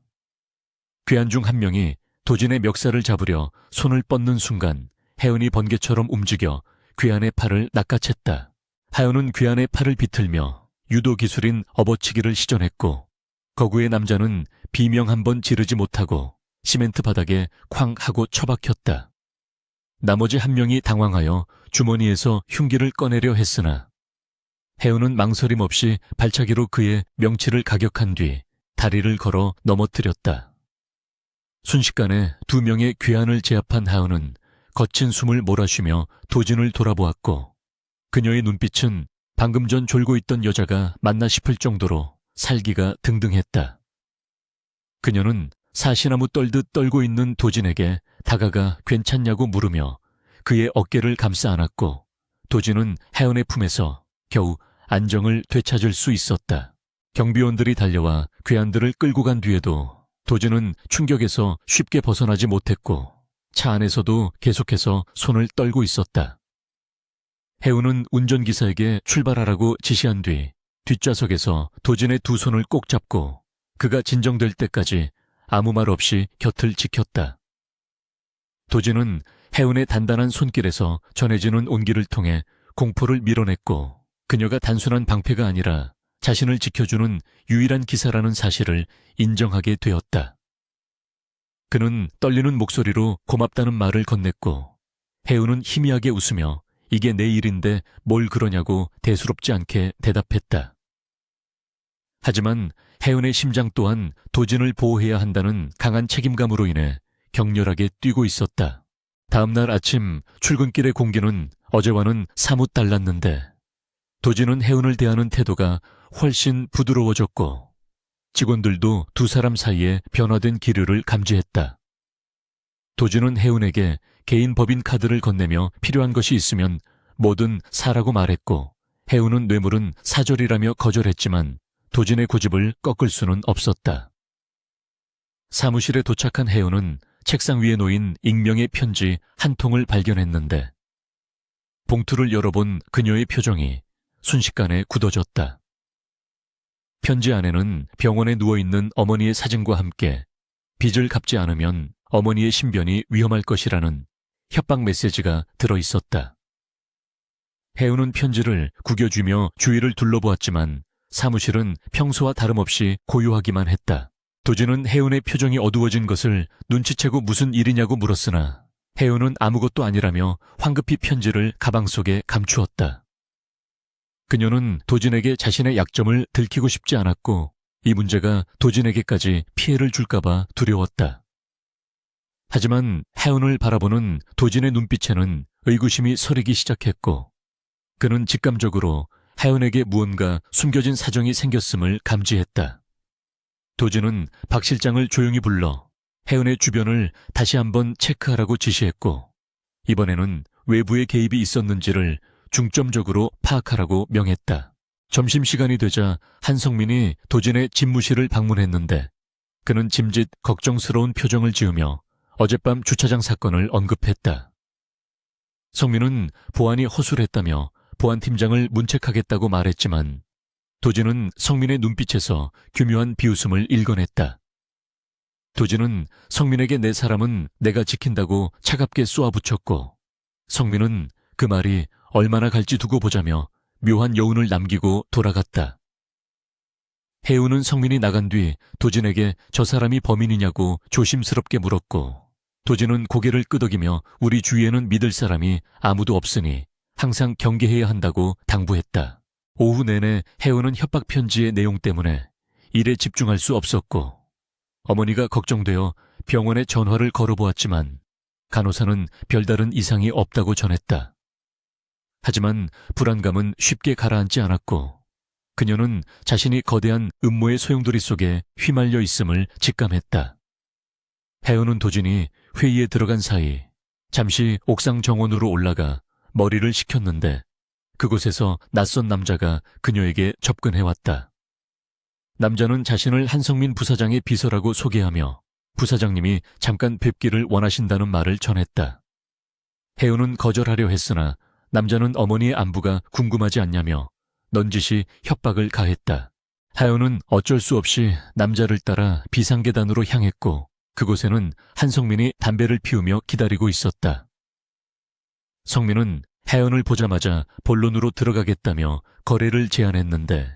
A: 괴한 중 한 명이 도진의 멱살을 잡으려 손을 뻗는 순간 혜은이 번개처럼 움직여 괴한의 팔을 낚아챘다. 하연은 괴한의 팔을 비틀며 유도 기술인 업어치기를 시전했고 거구의 남자는 비명 한 번 지르지 못하고 시멘트 바닥에 쾅 하고 처박혔다. 나머지 한 명이 당황하여 주머니에서 흉기를 꺼내려 했으나 혜은은 망설임 없이 발차기로 그의 명치를 가격한 뒤 다리를 걸어 넘어뜨렸다. 순식간에 두 명의 괴한을 제압한 하은은 거친 숨을 몰아쉬며 도진을 돌아보았고 그녀의 눈빛은 방금 전 졸고 있던 여자가 맞나 싶을 정도로 살기가 등등했다. 그녀는 사시나무 떨듯 떨고 있는 도진에게 다가가 괜찮냐고 물으며 그의 어깨를 감싸 안았고 도진은 혜은의 품에서 겨우 안정을 되찾을 수 있었다. 경비원들이 달려와 괴한들을 끌고 간 뒤에도 도진은 충격에서 쉽게 벗어나지 못했고 차 안에서도 계속해서 손을 떨고 있었다. 혜은은 운전기사에게 출발하라고 지시한 뒤 뒷좌석에서 도진의 두 손을 꼭 잡고 그가 진정될 때까지 아무 말 없이 곁을 지켰다. 도진은 혜은의 단단한 손길에서 전해지는 온기를 통해 공포를 밀어냈고 그녀가 단순한 방패가 아니라 자신을 지켜주는 유일한 기사라는 사실을 인정하게 되었다. 그는 떨리는 목소리로 고맙다는 말을 건넸고 혜우는 희미하게 웃으며 이게 내 일인데 뭘 그러냐고 대수롭지 않게 대답했다. 하지만 혜은의 심장 또한 도진을 보호해야 한다는 강한 책임감으로 인해 격렬하게 뛰고 있었다. 다음 날 아침 출근길의 공기는 어제와는 사뭇 달랐는데 도진은 혜은을 대하는 태도가 훨씬 부드러워졌고 직원들도 두 사람 사이에 변화된 기류를 감지했다. 도진은 혜은에게 개인 법인 카드를 건네며 필요한 것이 있으면 뭐든 사라고 말했고 혜은은 뇌물은 사절이라며 거절했지만 도진의 고집을 꺾을 수는 없었다. 사무실에 도착한 혜은은 책상 위에 놓인 익명의 편지 한 통을 발견했는데 봉투를 열어본 그녀의 표정이 순식간에 굳어졌다. 편지 안에는 병원에 누워있는 어머니의 사진과 함께 빚을 갚지 않으면 어머니의 신변이 위험할 것이라는 협박 메시지가 들어있었다. 혜은은 편지를 구겨쥐며 주위를 둘러보았지만 사무실은 평소와 다름없이 고요하기만 했다. 도진은 혜은의 표정이 어두워진 것을 눈치채고 무슨 일이냐고 물었으나 혜은은 아무것도 아니라며 황급히 편지를 가방 속에 감추었다. 그녀는 도진에게 자신의 약점을 들키고 싶지 않았고 이 문제가 도진에게까지 피해를 줄까봐 두려웠다. 하지만 혜은을 바라보는 도진의 눈빛에는 의구심이 서리기 시작했고 그는 직감적으로 혜은에게 무언가 숨겨진 사정이 생겼음을 감지했다. 도진은 박 실장을 조용히 불러 혜은의 주변을 다시 한번 체크하라고 지시했고 이번에는 외부의 개입이 있었는지를 중점적으로 파악하라고 명했다. 점심시간이 되자 한성민이 도진의 집무실을 방문했는데 그는 짐짓 걱정스러운 표정을 지으며 어젯밤 주차장 사건을 언급했다. 성민은 보안이 허술했다며 보안팀장을 문책하겠다고 말했지만 도진은 성민의 눈빛에서 교묘한 비웃음을 읽어냈다. 도진은 성민에게 내 사람은 내가 지킨다고 차갑게 쏘아붙였고 성민은 그 말이 얼마나 갈지 두고 보자며 묘한 여운을 남기고 돌아갔다. 혜우는 성민이 나간 뒤 도진에게 저 사람이 범인이냐고 조심스럽게 물었고 도진은 고개를 끄덕이며 우리 주위에는 믿을 사람이 아무도 없으니 항상 경계해야 한다고 당부했다. 오후 내내 혜우는 협박 편지의 내용 때문에 일에 집중할 수 없었고 어머니가 걱정되어 병원에 전화를 걸어보았지만 간호사는 별다른 이상이 없다고 전했다. 하지만 불안감은 쉽게 가라앉지 않았고 그녀는 자신이 거대한 음모의 소용돌이 속에 휘말려 있음을 직감했다. 혜우는 도진이 회의에 들어간 사이 잠시 옥상 정원으로 올라가 머리를 식혔는데 그곳에서 낯선 남자가 그녀에게 접근해왔다. 남자는 자신을 한성민 부사장의 비서라고 소개하며 부사장님이 잠깐 뵙기를 원하신다는 말을 전했다. 혜우는 거절하려 했으나 남자는 어머니의 안부가 궁금하지 않냐며 넌지시 협박을 가했다. 혜우는 어쩔 수 없이 남자를 따라 비상계단으로 향했고 그곳에는 한성민이 담배를 피우며 기다리고 있었다. 성민은 혜은을 보자마자 본론으로 들어가겠다며 거래를 제안했는데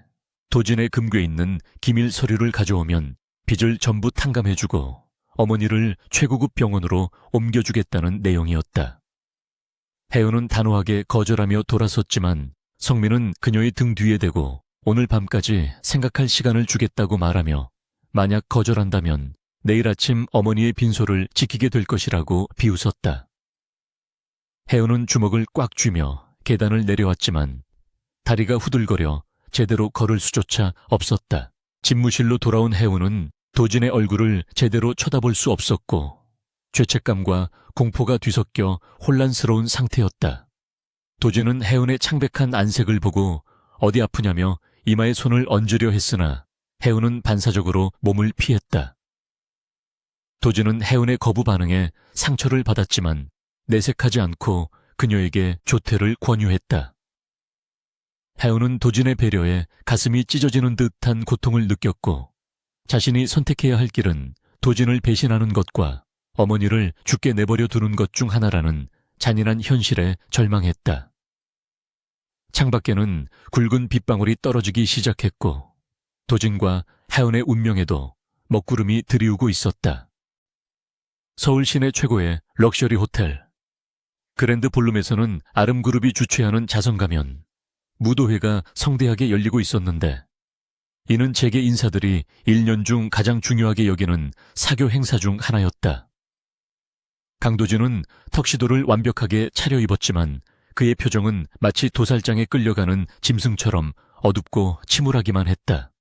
A: 도진의 금괴에 있는 기밀 서류를 가져오면 빚을 전부 탕감해주고 어머니를 최고급 병원으로 옮겨주겠다는 내용이었다. 혜은은 단호하게 거절하며 돌아섰지만 성민은 그녀의 등 뒤에 대고 오늘 밤까지 생각할 시간을 주겠다고 말하며 만약 거절한다면 내일 아침 어머니의 빈소를 지키게 될 것이라고 비웃었다. 혜은은 주먹을 꽉 쥐며 계단을 내려왔지만 다리가 후들거려 제대로 걸을 수조차 없었다. 집무실로 돌아온 혜은은 도진의 얼굴을 제대로 쳐다볼 수 없었고 죄책감과 공포가 뒤섞여 혼란스러운 상태였다. 도진은 혜은의 창백한 안색을 보고 어디 아프냐며 이마에 손을 얹으려 했으나 혜은은 반사적으로 몸을 피했다. 도진은 혜은의 거부 반응에 상처를 받았지만 내색하지 않고 그녀에게 조퇴를 권유했다. 혜은은 도진의 배려에 가슴이 찢어지는 듯한 고통을 느꼈고 자신이 선택해야 할 길은 도진을 배신하는 것과 어머니를 죽게 내버려 두는 것 중 하나라는 잔인한 현실에 절망했다. 창밖에는 굵은 빗방울이 떨어지기 시작했고 도진과 하연의 운명에도 먹구름이 들이우고 있었다. 서울 시내 최고의 럭셔리 호텔 그랜드 볼룸에서는 아름그룹이 주최하는 자선가면 무도회가 성대하게 열리고 있었는데 이는 재계 인사들이 1년 중 가장 중요하게 여기는 사교 행사 중 하나였다. 강도진은 턱시도를 완벽하게 차려입었지만 그의 표정은 마치 도살장에 끌려가는 짐승처럼 어둡고 침울하기만 했다.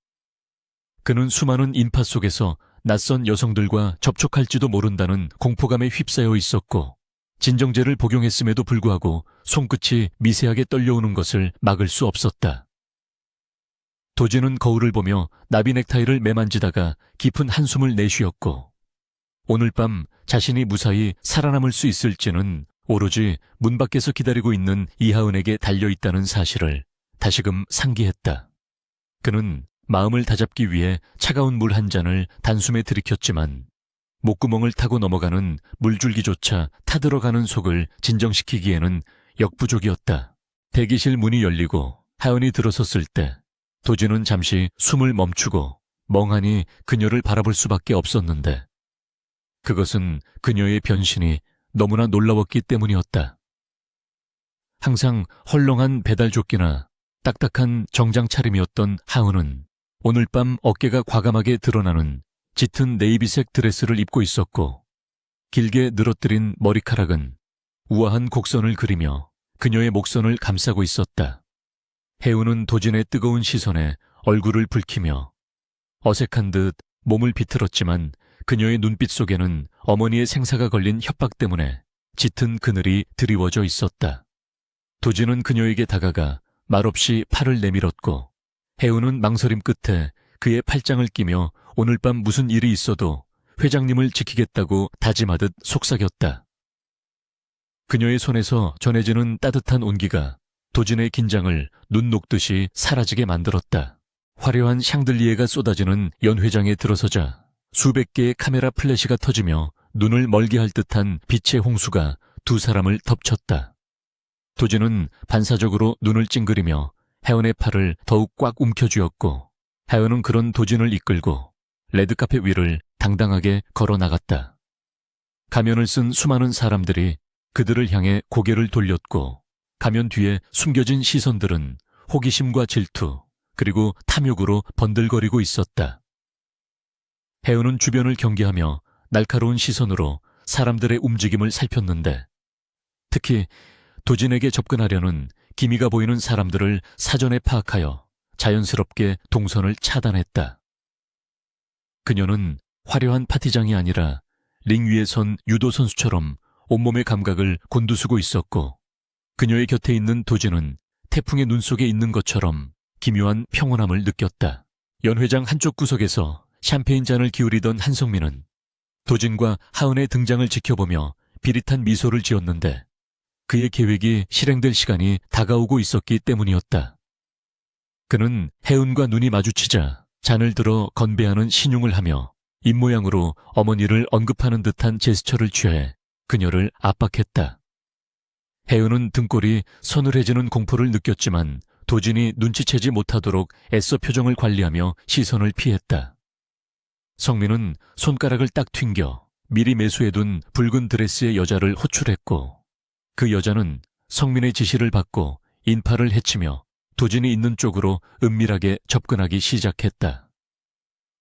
A: 그는 수많은 인파 속에서 낯선 여성들과 접촉할지도 모른다는 공포감에 휩싸여 있었고 진정제를 복용했음에도 불구하고 손끝이 미세하게 떨려오는 것을 막을 수 없었다. 도진은 거울을 보며 나비 넥타이를 매만지다가 깊은 한숨을 내쉬었고 오늘 밤 자신이 무사히 살아남을 수 있을지는 오로지 문 밖에서 기다리고 있는 이하은에게 달려있다는 사실을 다시금 상기했다. 그는 마음을 다잡기 위해 차가운 물 한 잔을 단숨에 들이켰지만 목구멍을 타고 넘어가는 물줄기조차 타들어가는 속을 진정시키기에는 역부족이었다. 대기실 문이 열리고 하연이 들어섰을 때 도진은 잠시 숨을 멈추고 멍하니 그녀를 바라볼 수밖에 없었는데 그것은 그녀의 변신이 너무나 놀라웠기 때문이었다. 항상 헐렁한 배달조끼나 딱딱한 정장 차림이었던 하은은 오늘 밤 어깨가 과감하게 드러나는 짙은 네이비색 드레스를 입고 있었고 길게 늘어뜨린 머리카락은 우아한 곡선을 그리며 그녀의 목선을 감싸고 있었다. 혜우는 도진의 뜨거운 시선에 얼굴을 붉히며 어색한 듯 몸을 비틀었지만 그녀의 눈빛 속에는 어머니의 생사가 걸린 협박 때문에 짙은 그늘이 드리워져 있었다. 도진은 그녀에게 다가가 말없이 팔을 내밀었고 혜우는 망설임 끝에 그의 팔짱을 끼며 오늘 밤 무슨 일이 있어도 회장님을 지키겠다고 다짐하듯 속삭였다. 그녀의 손에서 전해지는 따뜻한 온기가 도진의 긴장을 눈 녹듯이 사라지게 만들었다. 화려한 샹들리에가 쏟아지는 연회장에 들어서자 수백 개의 카메라 플래시가 터지며 눈을 멀게 할 듯한 빛의 홍수가 두 사람을 덮쳤다. 도진은 반사적으로 눈을 찡그리며 하연의 팔을 더욱 꽉 움켜쥐었고 하연은 그런 도진을 이끌고 레드카페 위를 당당하게 걸어 나갔다. 가면을 쓴 수많은 사람들이 그들을 향해 고개를 돌렸고 가면 뒤에 숨겨진 시선들은 호기심과 질투 그리고 탐욕으로 번들거리고 있었다. 혜은은 주변을 경계하며 날카로운 시선으로 사람들의 움직임을 살폈는데 특히 도진에게 접근하려는 기미가 보이는 사람들을 사전에 파악하여 자연스럽게 동선을 차단했다. 그녀는 화려한 파티장이 아니라 링 위에 선 유도 선수처럼 온몸의 감각을 곤두쓰고 있었고 그녀의 곁에 있는 도진은 태풍의 눈 속에 있는 것처럼 기묘한 평온함을 느꼈다. 연회장 한쪽 구석에서 샴페인 잔을 기울이던 한성민은 도진과 하은의 등장을 지켜보며 비릿한 미소를 지었는데 그의 계획이 실행될 시간이 다가오고 있었기 때문이었다. 그는 혜은과 눈이 마주치자 잔을 들어 건배하는 신용을 하며 입모양으로 어머니를 언급하는 듯한 제스처를 취해 그녀를 압박했다. 혜은은 등골이 서늘해지는 공포를 느꼈지만 도진이 눈치채지 못하도록 애써 표정을 관리하며 시선을 피했다. 성민은 손가락을 딱 튕겨 미리 매수해둔 붉은 드레스의 여자를 호출했고 그 여자는 성민의 지시를 받고 인파를 헤치며 도진이 있는 쪽으로 은밀하게 접근하기 시작했다.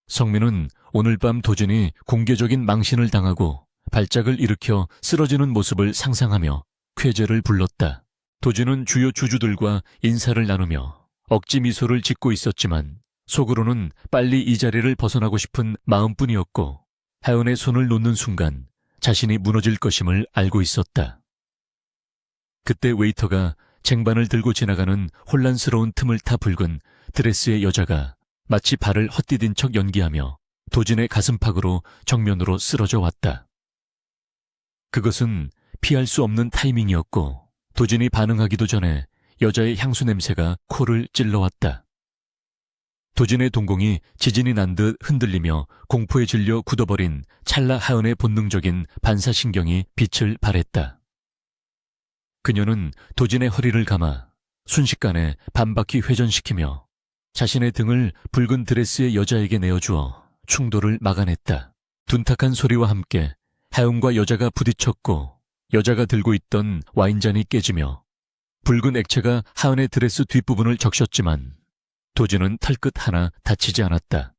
A: 성민은 오늘 밤 도진이 공개적인 망신을 당하고 발작을 일으켜 쓰러지는 모습을 상상하며 쾌재를 불렀다. 도진은 주요 주주들과 인사를 나누며 억지 미소를 짓고 있었지만 속으로는 빨리 이 자리를 벗어나고 싶은 마음뿐이었고 하연의 손을 놓는 순간 자신이 무너질 것임을 알고 있었다. 그때 웨이터가 쟁반을 들고 지나가는 혼란스러운 틈을 타 붉은 드레스의 여자가 마치 발을 헛디딘 척 연기하며 도진의 가슴팍으로 정면으로 쓰러져 왔다. 그것은 피할 수 없는 타이밍이었고 도진이 반응하기도 전에 여자의 향수 냄새가 코를 찔러왔다. 도진의 동공이 지진이 난 듯 흔들리며 공포에 질려 굳어버린 찰나 하은의 본능적인 반사신경이 빛을 발했다. 그녀는 도진의 허리를 감아 순식간에 반바퀴 회전시키며 자신의 등을 붉은 드레스의 여자에게 내어주어 충돌을 막아냈다. 둔탁한 소리와 함께 해운과 여자가 부딪혔고 여자가 들고 있던 와인잔이 깨지며 붉은 액체가 하은의 드레스 뒷부분을 적셨지만 도진은 털끝 하나 다치지 않았다.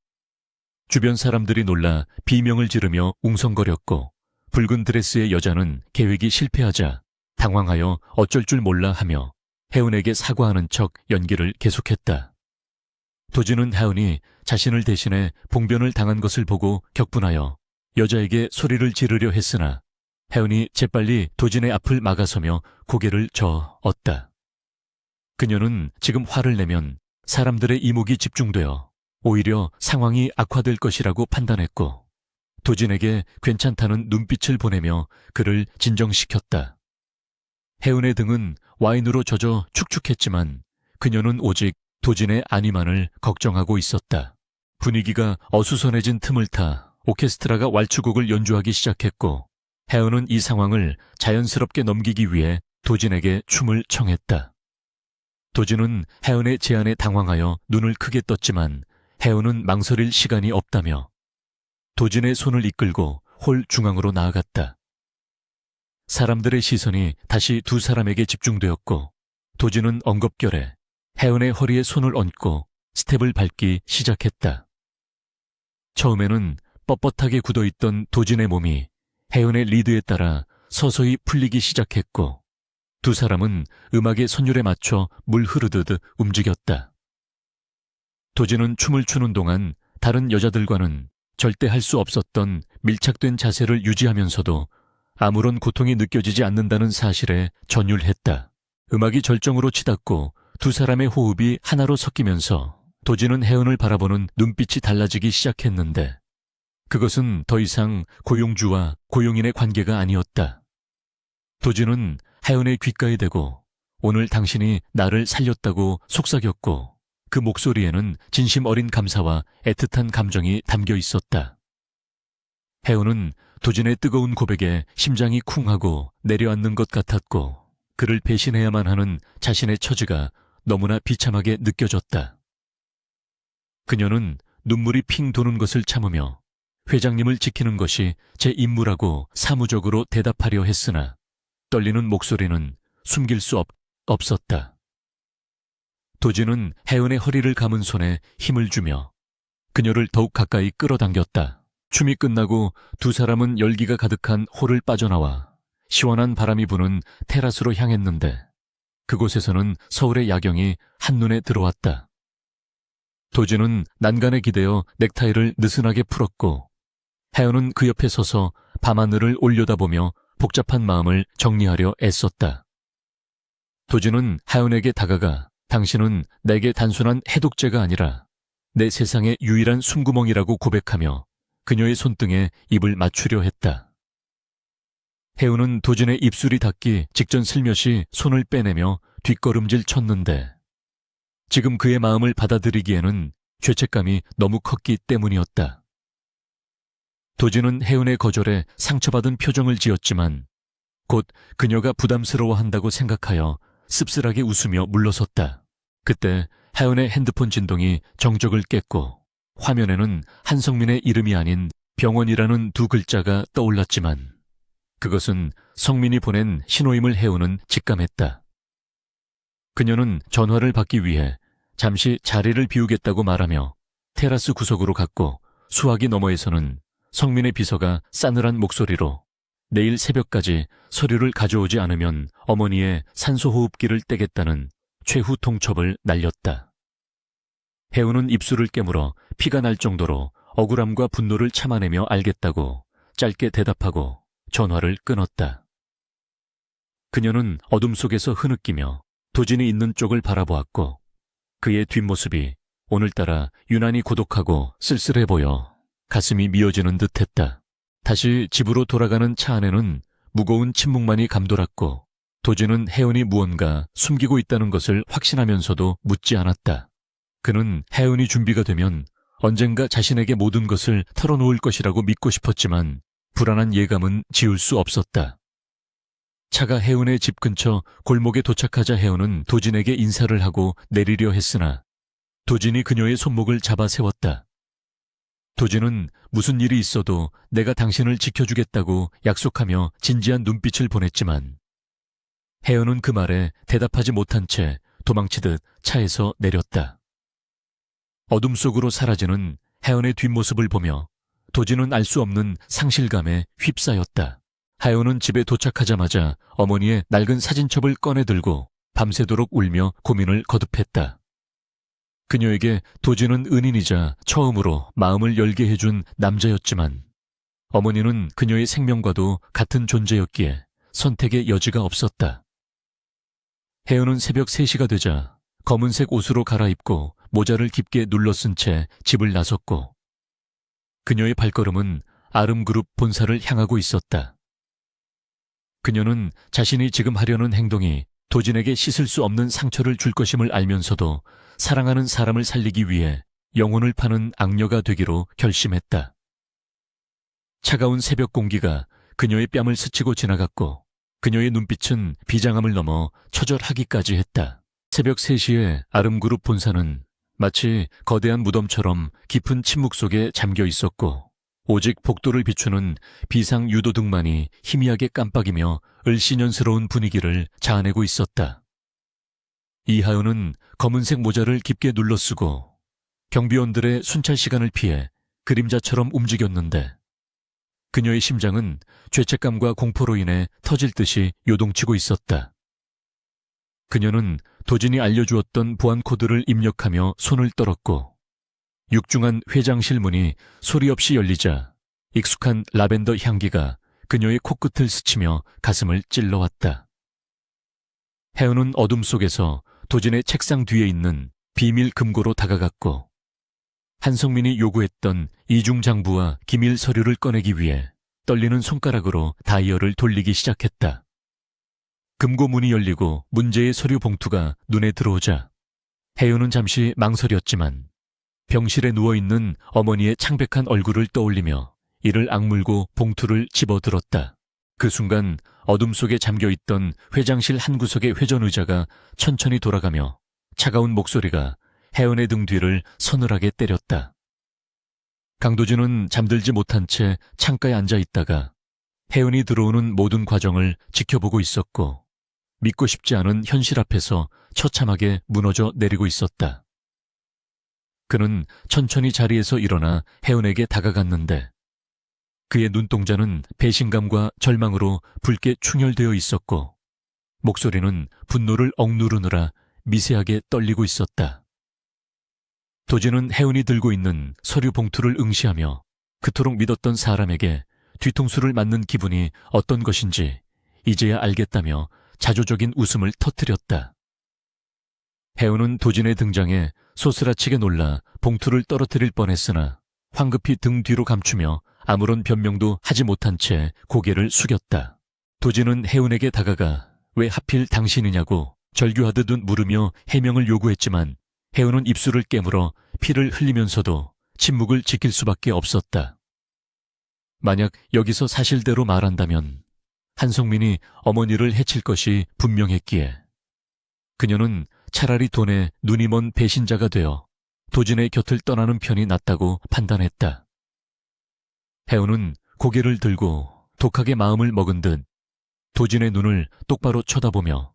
A: 주변 사람들이 놀라 비명을 지르며 웅성거렸고 붉은 드레스의 여자는 계획이 실패하자 당황하여 어쩔 줄 몰라 하며 해운에게 사과하는 척 연기를 계속했다. 도진은 해운이 자신을 대신해 봉변을 당한 것을 보고 격분하여 여자에게 소리를 지르려 했으나 해운이 재빨리 도진의 앞을 막아서며 고개를 저었다. 그녀는 지금 화를 내면 사람들의 이목이 집중되어 오히려 상황이 악화될 것이라고 판단했고 도진에게 괜찮다는 눈빛을 보내며 그를 진정시켰다. 해운의 등은 와인으로 젖어 축축했지만 그녀는 오직 도진의 안위만을 걱정하고 있었다. 분위기가 어수선해진 틈을 타 오케스트라가 왈츠곡을 연주하기 시작했고 해운은 이 상황을 자연스럽게 넘기기 위해 도진에게 춤을 청했다. 도진은 해운의 제안에 당황하여 눈을 크게 떴지만 해운은 망설일 시간이 없다며 도진의 손을 이끌고 홀 중앙으로 나아갔다. 사람들의 시선이 다시 두 사람에게 집중되었고 도진은 엉겁결에 해운의 허리에 손을 얹고 스텝을 밟기 시작했다. 처음에는 뻣뻣하게 굳어있던 도진의 몸이 해운의 리드에 따라 서서히 풀리기 시작했고 두 사람은 음악의 선율에 맞춰 물 흐르듯 움직였다. 도진은 춤을 추는 동안 다른 여자들과는 절대 할 수 없었던 밀착된 자세를 유지하면서도 아무런 고통이 느껴지지 않는다는 사실에 전율했다. 음악이 절정으로 치닫고 두 사람의 호흡이 하나로 섞이면서 도진은 해운을 바라보는 눈빛이 달라지기 시작했는데 그것은 더 이상 고용주와 고용인의 관계가 아니었다. 도진은 해운의 귓가에 대고 오늘 당신이 나를 살렸다고 속삭였고 그 목소리에는 진심 어린 감사와 애틋한 감정이 담겨 있었다. 해운은 도진의 뜨거운 고백에 심장이 쿵하고 내려앉는 것 같았고 그를 배신해야만 하는 자신의 처지가 너무나 비참하게 느껴졌다. 그녀는 눈물이 핑 도는 것을 참으며 회장님을 지키는 것이 제 임무라고 사무적으로 대답하려 했으나 떨리는 목소리는 숨길 수 없었다. 도진은 해운의 허리를 감은 손에 힘을 주며 그녀를 더욱 가까이 끌어당겼다. 춤이 끝나고 두 사람은 열기가 가득한 홀을 빠져나와 시원한 바람이 부는 테라스로 향했는데 그곳에서는 서울의 야경이 한눈에 들어왔다. 도진은 난간에 기대어 넥타이를 느슨하게 풀었고 해운은 그 옆에 서서 밤하늘을 올려다보며 복잡한 마음을 정리하려 애썼다. 도진은 해운에게 다가가 당신은 내게 단순한 해독제가 아니라 내 세상의 유일한 숨구멍이라고 고백하며 그녀의 손등에 입을 맞추려 했다. 해운은 도진의 입술이 닿기 직전 슬며시 손을 빼내며 뒷걸음질 쳤는데 지금 그의 마음을 받아들이기에는 죄책감이 너무 컸기 때문이었다. 도진은 해운의 거절에 상처받은 표정을 지었지만 곧 그녀가 부담스러워한다고 생각하여 씁쓸하게 웃으며 물러섰다. 그때 해운의 핸드폰 진동이 정적을 깼고 화면에는 한성민의 이름이 아닌 병원이라는 두 글자가 떠올랐지만 그것은 성민이 보낸 신호임을 해운은 직감했다. 그녀는 전화를 받기 위해 잠시 자리를 비우겠다고 말하며 테라스 구석으로 갔고 수화기 너머에서는 성민의 비서가 싸늘한 목소리로 내일 새벽까지 서류를 가져오지 않으면 어머니의 산소호흡기를 떼겠다는 최후 통첩을 날렸다. 해운은 입술을 깨물어 피가 날 정도로 억울함과 분노를 참아내며 알겠다고 짧게 대답하고 전화를 끊었다. 그녀는 어둠 속에서 흐느끼며 도진이 있는 쪽을 바라보았고 그의 뒷모습이 오늘따라 유난히 고독하고 쓸쓸해 보여 가슴이 미어지는 듯했다. 다시 집으로 돌아가는 차 안에는 무거운 침묵만이 감돌았고 도진은 해운이 무언가 숨기고 있다는 것을 확신하면서도 묻지 않았다. 그는 해운이 준비가 되면 언젠가 자신에게 모든 것을 털어놓을 것이라고 믿고 싶었지만 불안한 예감은 지울 수 없었다. 차가 혜은의 집 근처 골목에 도착하자 혜은은 도진에게 인사를 하고 내리려 했으나 도진이 그녀의 손목을 잡아 세웠다. 도진은 무슨 일이 있어도 내가 당신을 지켜주겠다고 약속하며 진지한 눈빛을 보냈지만 혜은은 그 말에 대답하지 못한 채 도망치듯 차에서 내렸다. 어둠 속으로 사라지는 혜은의 뒷모습을 보며 도진은 알 수 없는 상실감에 휩싸였다. 혜은은 집에 도착하자마자 어머니의 낡은 사진첩을 꺼내 들고 밤새도록 울며 고민을 거듭했다. 그녀에게 도진은 은인이자 처음으로 마음을 열게 해준 남자였지만 어머니는 그녀의 생명과도 같은 존재였기에 선택의 여지가 없었다. 혜은은 새벽 3시가 되자 검은색 옷으로 갈아입고 모자를 깊게 눌러쓴 채 집을 나섰고 그녀의 발걸음은 아름그룹 본사를 향하고 있었다. 그녀는 자신이 지금 하려는 행동이 도진에게 씻을 수 없는 상처를 줄 것임을 알면서도 사랑하는 사람을 살리기 위해 영혼을 파는 악녀가 되기로 결심했다. 차가운 새벽 공기가 그녀의 뺨을 스치고 지나갔고 그녀의 눈빛은 비장함을 넘어 처절하기까지 했다. 새벽 3시에 아름그룹 본사는 마치 거대한 무덤처럼 깊은 침묵 속에 잠겨 있었고 오직 복도를 비추는 비상 유도등만이 희미하게 깜빡이며 을씨년스러운 분위기를 자아내고 있었다. 이하연은 검은색 모자를 깊게 눌러쓰고 경비원들의 순찰 시간을 피해 그림자처럼 움직였는데 그녀의 심장은 죄책감과 공포로 인해 터질 듯이 요동치고 있었다. 그녀는 도진이 알려주었던 보안 코드를 입력하며 손을 떨었고 육중한 회장실 문이 소리 없이 열리자 익숙한 라벤더 향기가 그녀의 코끝을 스치며 가슴을 찔러왔다. 혜은은 어둠 속에서 도진의 책상 뒤에 있는 비밀 금고로 다가갔고 한성민이 요구했던 이중장부와 기밀 서류를 꺼내기 위해 떨리는 손가락으로 다이얼을 돌리기 시작했다. 금고 문이 열리고 문제의 서류 봉투가 눈에 들어오자 혜은은 잠시 망설였지만 병실에 누워있는 어머니의 창백한 얼굴을 떠올리며 이를 악물고 봉투를 집어들었다. 그 순간 어둠 속에 잠겨있던 회장실 한 구석의 회전의자가 천천히 돌아가며 차가운 목소리가 혜은의 등 뒤를 서늘하게 때렸다. 강도진은 잠들지 못한 채 창가에 앉아 있다가 혜은이 들어오는 모든 과정을 지켜보고 있었고 믿고 싶지 않은 현실 앞에서 처참하게 무너져 내리고 있었다. 그는 천천히 자리에서 일어나 혜은에게 다가갔는데 그의 눈동자는 배신감과 절망으로 붉게 충혈되어 있었고 목소리는 분노를 억누르느라 미세하게 떨리고 있었다. 도진은 혜은이 들고 있는 서류 봉투를 응시하며 그토록 믿었던 사람에게 뒤통수를 맞는 기분이 어떤 것인지 이제야 알겠다며 자조적인 웃음을 터뜨렸다. 혜은은 도진의 등장에 소스라치게 놀라 봉투를 떨어뜨릴 뻔했으나 황급히 등 뒤로 감추며 아무런 변명도 하지 못한 채 고개를 숙였다. 도진은 혜은에게 다가가 왜 하필 당신이냐고 절규하듯 물으며 해명을 요구했지만 혜은은 입술을 깨물어 피를 흘리면서도 침묵을 지킬 수밖에 없었다. 만약 여기서 사실대로 말한다면 한성민이 어머니를 해칠 것이 분명했기에 그녀는 차라리 돈에 눈이 먼 배신자가 되어 도진의 곁을 떠나는 편이 낫다고 판단했다. 혜은은 고개를 들고 독하게 마음을 먹은 듯 도진의 눈을 똑바로 쳐다보며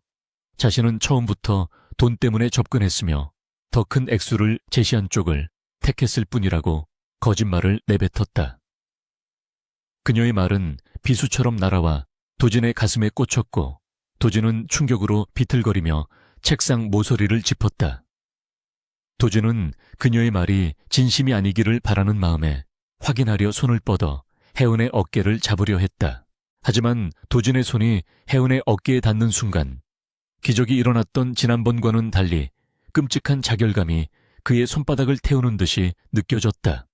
A: 자신은 처음부터 돈 때문에 접근했으며 더 큰 액수를 제시한 쪽을 택했을 뿐이라고 거짓말을 내뱉었다. 그녀의 말은 비수처럼 날아와 도진의 가슴에 꽂혔고 도진은 충격으로 비틀거리며 책상 모서리를 짚었다. 도진은 그녀의 말이 진심이 아니기를 바라는 마음에 확인하려 손을 뻗어 혜은의 어깨를 잡으려 했다. 하지만 도진의 손이 혜은의 어깨에 닿는 순간 기적이 일어났던 지난번과는 달리 끔찍한 자결감이 그의 손바닥을 태우는 듯이 느껴졌다.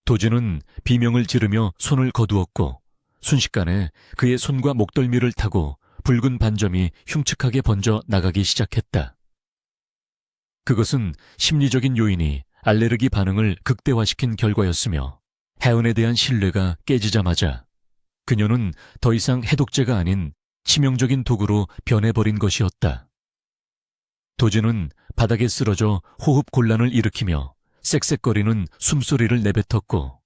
A: 도진은 비명을 지르며 손을 거두었고 순식간에 그의 손과 목덜미를 타고 붉은 반점이 흉측하게 번져 나가기 시작했다. 그것은 심리적인 요인이 알레르기 반응을 극대화시킨 결과였으며 혜은에 대한 신뢰가 깨지자마자 그녀는 더 이상 해독제가 아닌 치명적인 도구로 변해버린 것이었다. 도진은 바닥에 쓰러져 호흡 곤란을 일으키며 쌕쌕거리는 숨소리를 내뱉었고,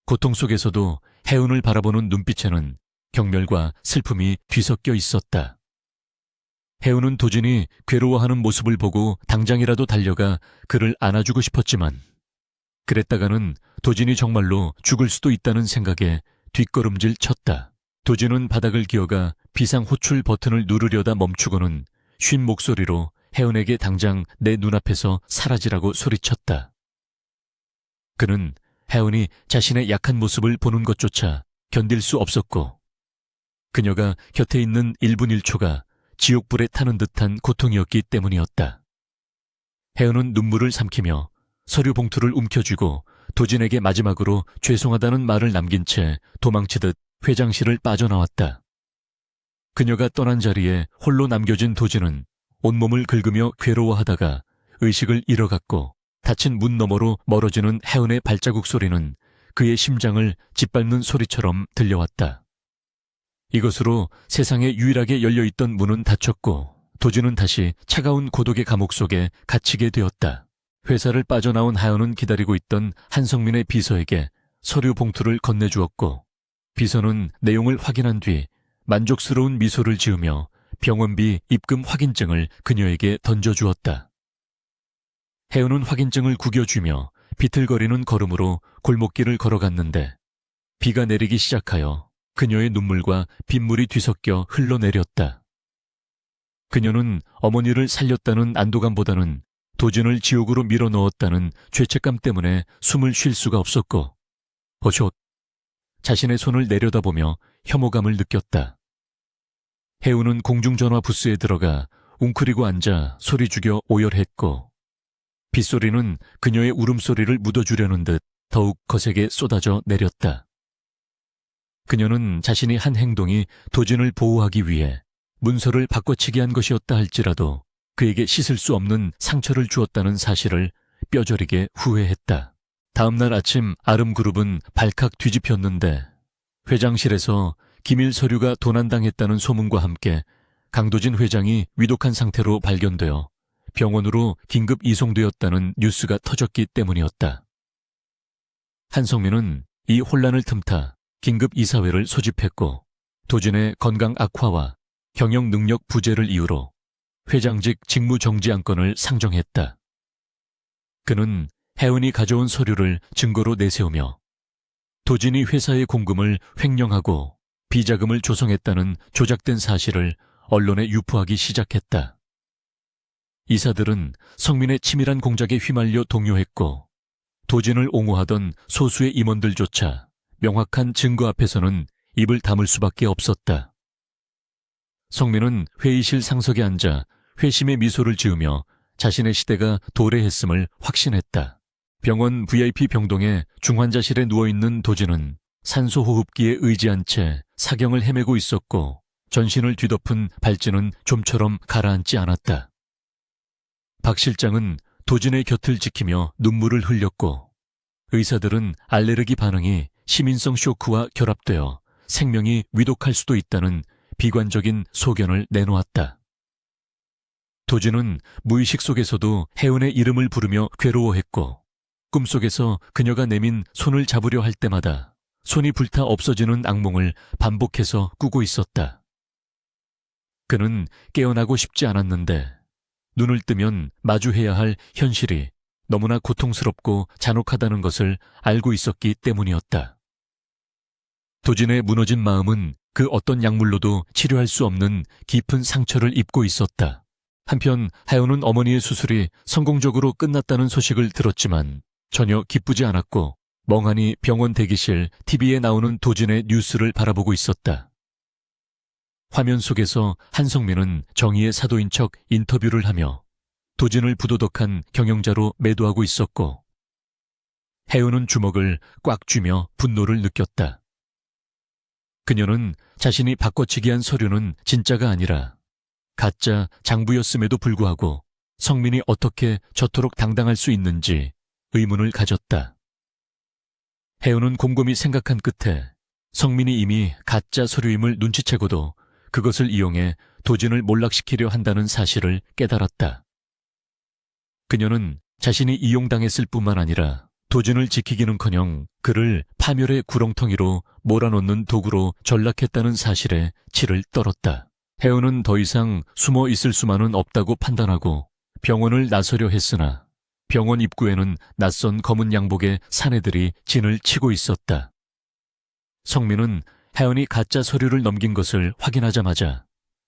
A: 고통 속에서도 해운을 바라보는 눈빛에는 경멸과 슬픔이 뒤섞여 있었다. 해운은 도진이 괴로워하는 모습을 보고 당장이라도 달려가 그를 안아주고 싶었지만, 그랬다가는 도진이 정말로 죽을 수도 있다는 생각에 뒷걸음질 쳤다. 도진은 바닥을 기어가 비상호출 버튼을 누르려다 멈추고는 쉰 목소리로 해운에게 당장 내 눈앞에서 사라지라고 소리쳤다. 그는 해운이 자신의 약한 모습을 보는 것조차 견딜 수 없었고, 그녀가 곁에 있는 1분 1초가 지옥불에 타는 듯한 고통이었기 때문이었다. 해운은 눈물을 삼키며 서류 봉투를 움켜쥐고 도진에게 마지막으로 죄송하다는 말을 남긴 채 도망치듯 회장실을 빠져나왔다. 그녀가 떠난 자리에 홀로 남겨진 도진은 온몸을 긁으며 괴로워하다가 의식을 잃어갔고, 닫힌 문 너머로 멀어지는 해운의 발자국 소리는 그의 심장을 짓밟는 소리처럼 들려왔다. 이것으로 세상에 유일하게 열려있던 문은 닫혔고, 도진은 다시 차가운 고독의 감옥 속에 갇히게 되었다. 회사를 빠져나온 하연은 기다리고 있던 한성민의 비서에게 서류 봉투를 건네주었고, 비서는 내용을 확인한 뒤 만족스러운 미소를 지으며 병원비 입금 확인증을 그녀에게 던져주었다. 해운은 확인증을 구겨쥐며 비틀거리는 걸음으로 골목길을 걸어갔는데, 비가 내리기 시작하여 그녀의 눈물과 빗물이 뒤섞여 흘러내렸다. 그녀는 어머니를 살렸다는 안도감보다는 도진을 지옥으로 밀어넣었다는 죄책감 때문에 숨을 쉴 수가 없었고, 버쇼 자신의 손을 내려다보며 혐오감을 느꼈다. 해운은 공중전화 부스에 들어가 웅크리고 앉아 소리 죽여 오열했고, 빗소리는 그녀의 울음소리를 묻어주려는 듯 더욱 거세게 쏟아져 내렸다. 그녀는 자신이 한 행동이 도진을 보호하기 위해 문서를 바꿔치기 한 것이었다 할지라도 그에게 씻을 수 없는 상처를 주었다는 사실을 뼈저리게 후회했다. 다음날 아침 아름그룹은 발칵 뒤집혔는데, 회장실에서 기밀 서류가 도난당했다는 소문과 함께 강도진 회장이 위독한 상태로 발견되어 병원으로 긴급 이송되었다는 뉴스가 터졌기 때문이었다. 한성민은 이 혼란을 틈타 긴급 이사회를 소집했고, 도진의 건강 악화와 경영 능력 부재를 이유로 회장직 직무 정지 안건을 상정했다. 그는 해운이 가져온 서류를 증거로 내세우며 도진이 회사의 공금을 횡령하고 비자금을 조성했다는 조작된 사실을 언론에 유포하기 시작했다. 이사들은 성민의 치밀한 공작에 휘말려 동요했고, 도진을 옹호하던 소수의 임원들조차 명확한 증거 앞에서는 입을 다물 수밖에 없었다. 성민은 회의실 상석에 앉아 회심의 미소를 지으며 자신의 시대가 도래했음을 확신했다. 병원 VIP 병동의 중환자실에 누워있는 도진은 산소호흡기에 의지한 채 사경을 헤매고 있었고, 전신을 뒤덮은 발찌는 좀처럼 가라앉지 않았다. 박 실장은 도진의 곁을 지키며 눈물을 흘렸고, 의사들은 알레르기 반응이 시민성 쇼크와 결합되어 생명이 위독할 수도 있다는 비관적인 소견을 내놓았다. 도진은 무의식 속에서도 해운의 이름을 부르며 괴로워했고, 꿈속에서 그녀가 내민 손을 잡으려 할 때마다 손이 불타 없어지는 악몽을 반복해서 꾸고 있었다. 그는 깨어나고 싶지 않았는데, 눈을 뜨면 마주해야 할 현실이 너무나 고통스럽고 잔혹하다는 것을 알고 있었기 때문이었다. 도진의 무너진 마음은 그 어떤 약물로도 치료할 수 없는 깊은 상처를 입고 있었다. 한편 하연은 어머니의 수술이 성공적으로 끝났다는 소식을 들었지만 전혀 기쁘지 않았고, 멍하니 병원 대기실 TV에 나오는 도진의 뉴스를 바라보고 있었다. 화면 속에서 한성민은 정의의 사도인 척 인터뷰를 하며 도진을 부도덕한 경영자로 매도하고 있었고, 해운은 주먹을 꽉 쥐며 분노를 느꼈다. 그녀는 자신이 바꿔치기한 서류는 진짜가 아니라 가짜 장부였음에도 불구하고 성민이 어떻게 저토록 당당할 수 있는지 의문을 가졌다. 해운은 곰곰이 생각한 끝에 성민이 이미 가짜 서류임을 눈치채고도 그것을 이용해 도진을 몰락시키려 한다는 사실을 깨달았다. 그녀는 자신이 이용당했을 뿐만 아니라 도진을 지키기는커녕 그를 파멸의 구렁텅이로 몰아넣는 도구로 전락했다는 사실에 치를 떨었다. 해운은 더 이상 숨어 있을 수만은 없다고 판단하고 병원을 나서려 했으나 병원 입구에는 낯선 검은 양복의 사내들이 진을 치고 있었다. 성민은 혜연이 가짜 서류를 넘긴 것을 확인하자마자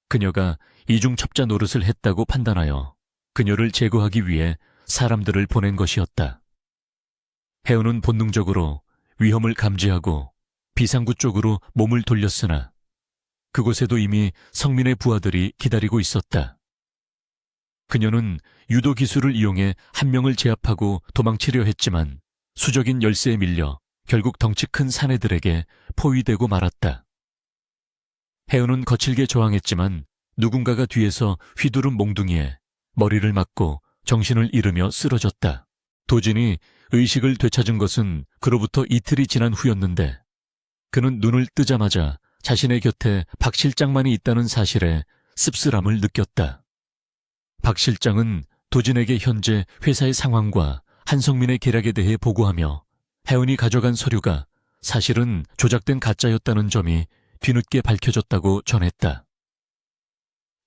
A: 그녀가 이중첩자 노릇을 했다고 판단하여 그녀를 제거하기 위해 사람들을 보낸 것이었다. 혜연은 본능적으로 위험을 감지하고 비상구 쪽으로 몸을 돌렸으나 그곳에도 이미 성민의 부하들이 기다리고 있었다. 그녀는 유도 기술을 이용해 한 명을 제압하고 도망치려 했지만 수적인 열세에 밀려 결국 덩치 큰 사내들에게 포위되고 말았다. 혜연은 거칠게 저항했지만 누군가가 뒤에서 휘두른 몽둥이에 머리를 맞고 정신을 잃으며 쓰러졌다. 도진이 의식을 되찾은 것은 그로부터 이틀이 지난 후였는데 그는 눈을 뜨자마자 자신의 곁에 박 실장만이 있다는 사실에 씁쓸함을 느꼈다. 박 실장은 도진에게 현재 회사의 상황과 한성민의 계략에 대해 보고하며 혜연이 가져간 서류가 사실은 조작된 가짜였다는 점이 뒤늦게 밝혀졌다고 전했다.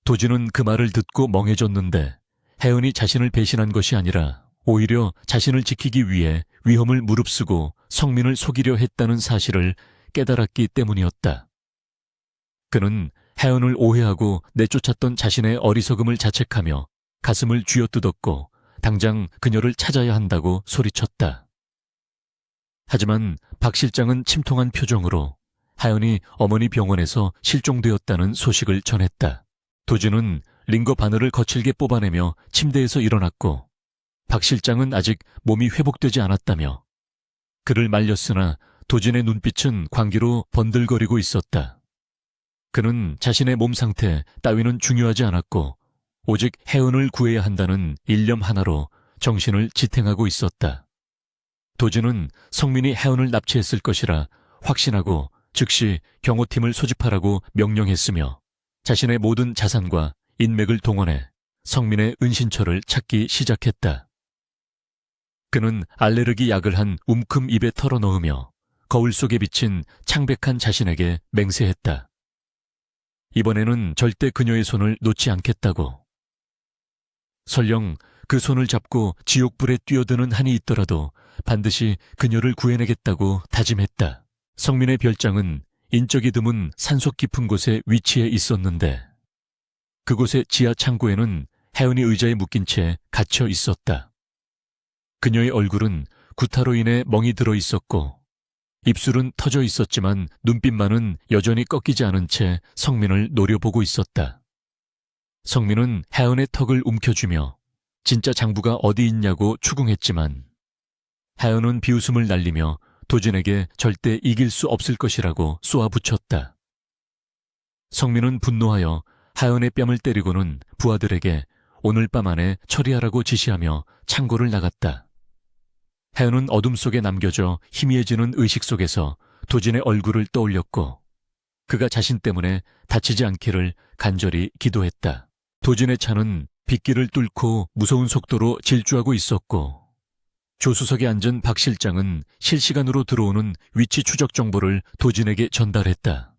A: 도진은 그 말을 듣고 멍해졌는데 혜연이 자신을 배신한 것이 아니라 오히려 자신을 지키기 위해 위험을 무릅쓰고 성민을 속이려 했다는 사실을 깨달았기 때문이었다. 그는 혜연을 오해하고 내쫓았던 자신의 어리석음을 자책하며 가슴을 쥐어뜯었고 당장 그녀를 찾아야 한다고 소리쳤다. 하지만 박 실장은 침통한 표정으로 하연이 어머니 병원에서 실종되었다는 소식을 전했다. 도진은 링거 바늘을 거칠게 뽑아내며 침대에서 일어났고 박 실장은 아직 몸이 회복되지 않았다며 그를 말렸으나 도진의 눈빛은 광기로 번들거리고 있었다. 그는 자신의 몸 상태 따위는 중요하지 않았고 오직 혜연을 구해야 한다는 일념 하나로 정신을 지탱하고 있었다. 도진은 성민이 혜연을 납치했을 것이라 확신하고 즉시 경호팀을 소집하라고 명령했으며 자신의 모든 자산과 인맥을 동원해 성민의 은신처를 찾기 시작했다. 그는 알레르기 약을 한 움큼 입에 털어넣으며 거울 속에 비친 창백한 자신에게 맹세했다. 이번에는 절대 그녀의 손을 놓지 않겠다고. 설령 그 손을 잡고 지옥불에 뛰어드는 한이 있더라도 반드시 그녀를 구해내겠다고 다짐했다. 성민의 별장은 인적이 드문 산속 깊은 곳에 위치해 있었는데 그곳의 지하 창고에는 혜연이 의자에 묶인 채 갇혀 있었다. 그녀의 얼굴은 구타로 인해 멍이 들어 있었고 입술은 터져 있었지만 눈빛만은 여전히 꺾이지 않은 채 성민을 노려보고 있었다. 성민은 혜연의 턱을 움켜쥐며 진짜 장부가 어디 있냐고 추궁했지만 혜연은 비웃음을 날리며 도진에게 절대 이길 수 없을 것이라고 쏘아붙였다. 성민은 분노하여 혜연의 뺨을 때리고는 부하들에게 오늘 밤 안에 처리하라고 지시하며 창고를 나갔다. 혜연은 어둠 속에 남겨져 희미해지는 의식 속에서 도진의 얼굴을 떠올렸고 그가 자신 때문에 다치지 않기를 간절히 기도했다. 도진의 차는 빗길을 뚫고 무서운 속도로 질주하고 있었고 조수석에 앉은 박 실장은 실시간으로 들어오는 위치 추적 정보를 도진에게 전달했다.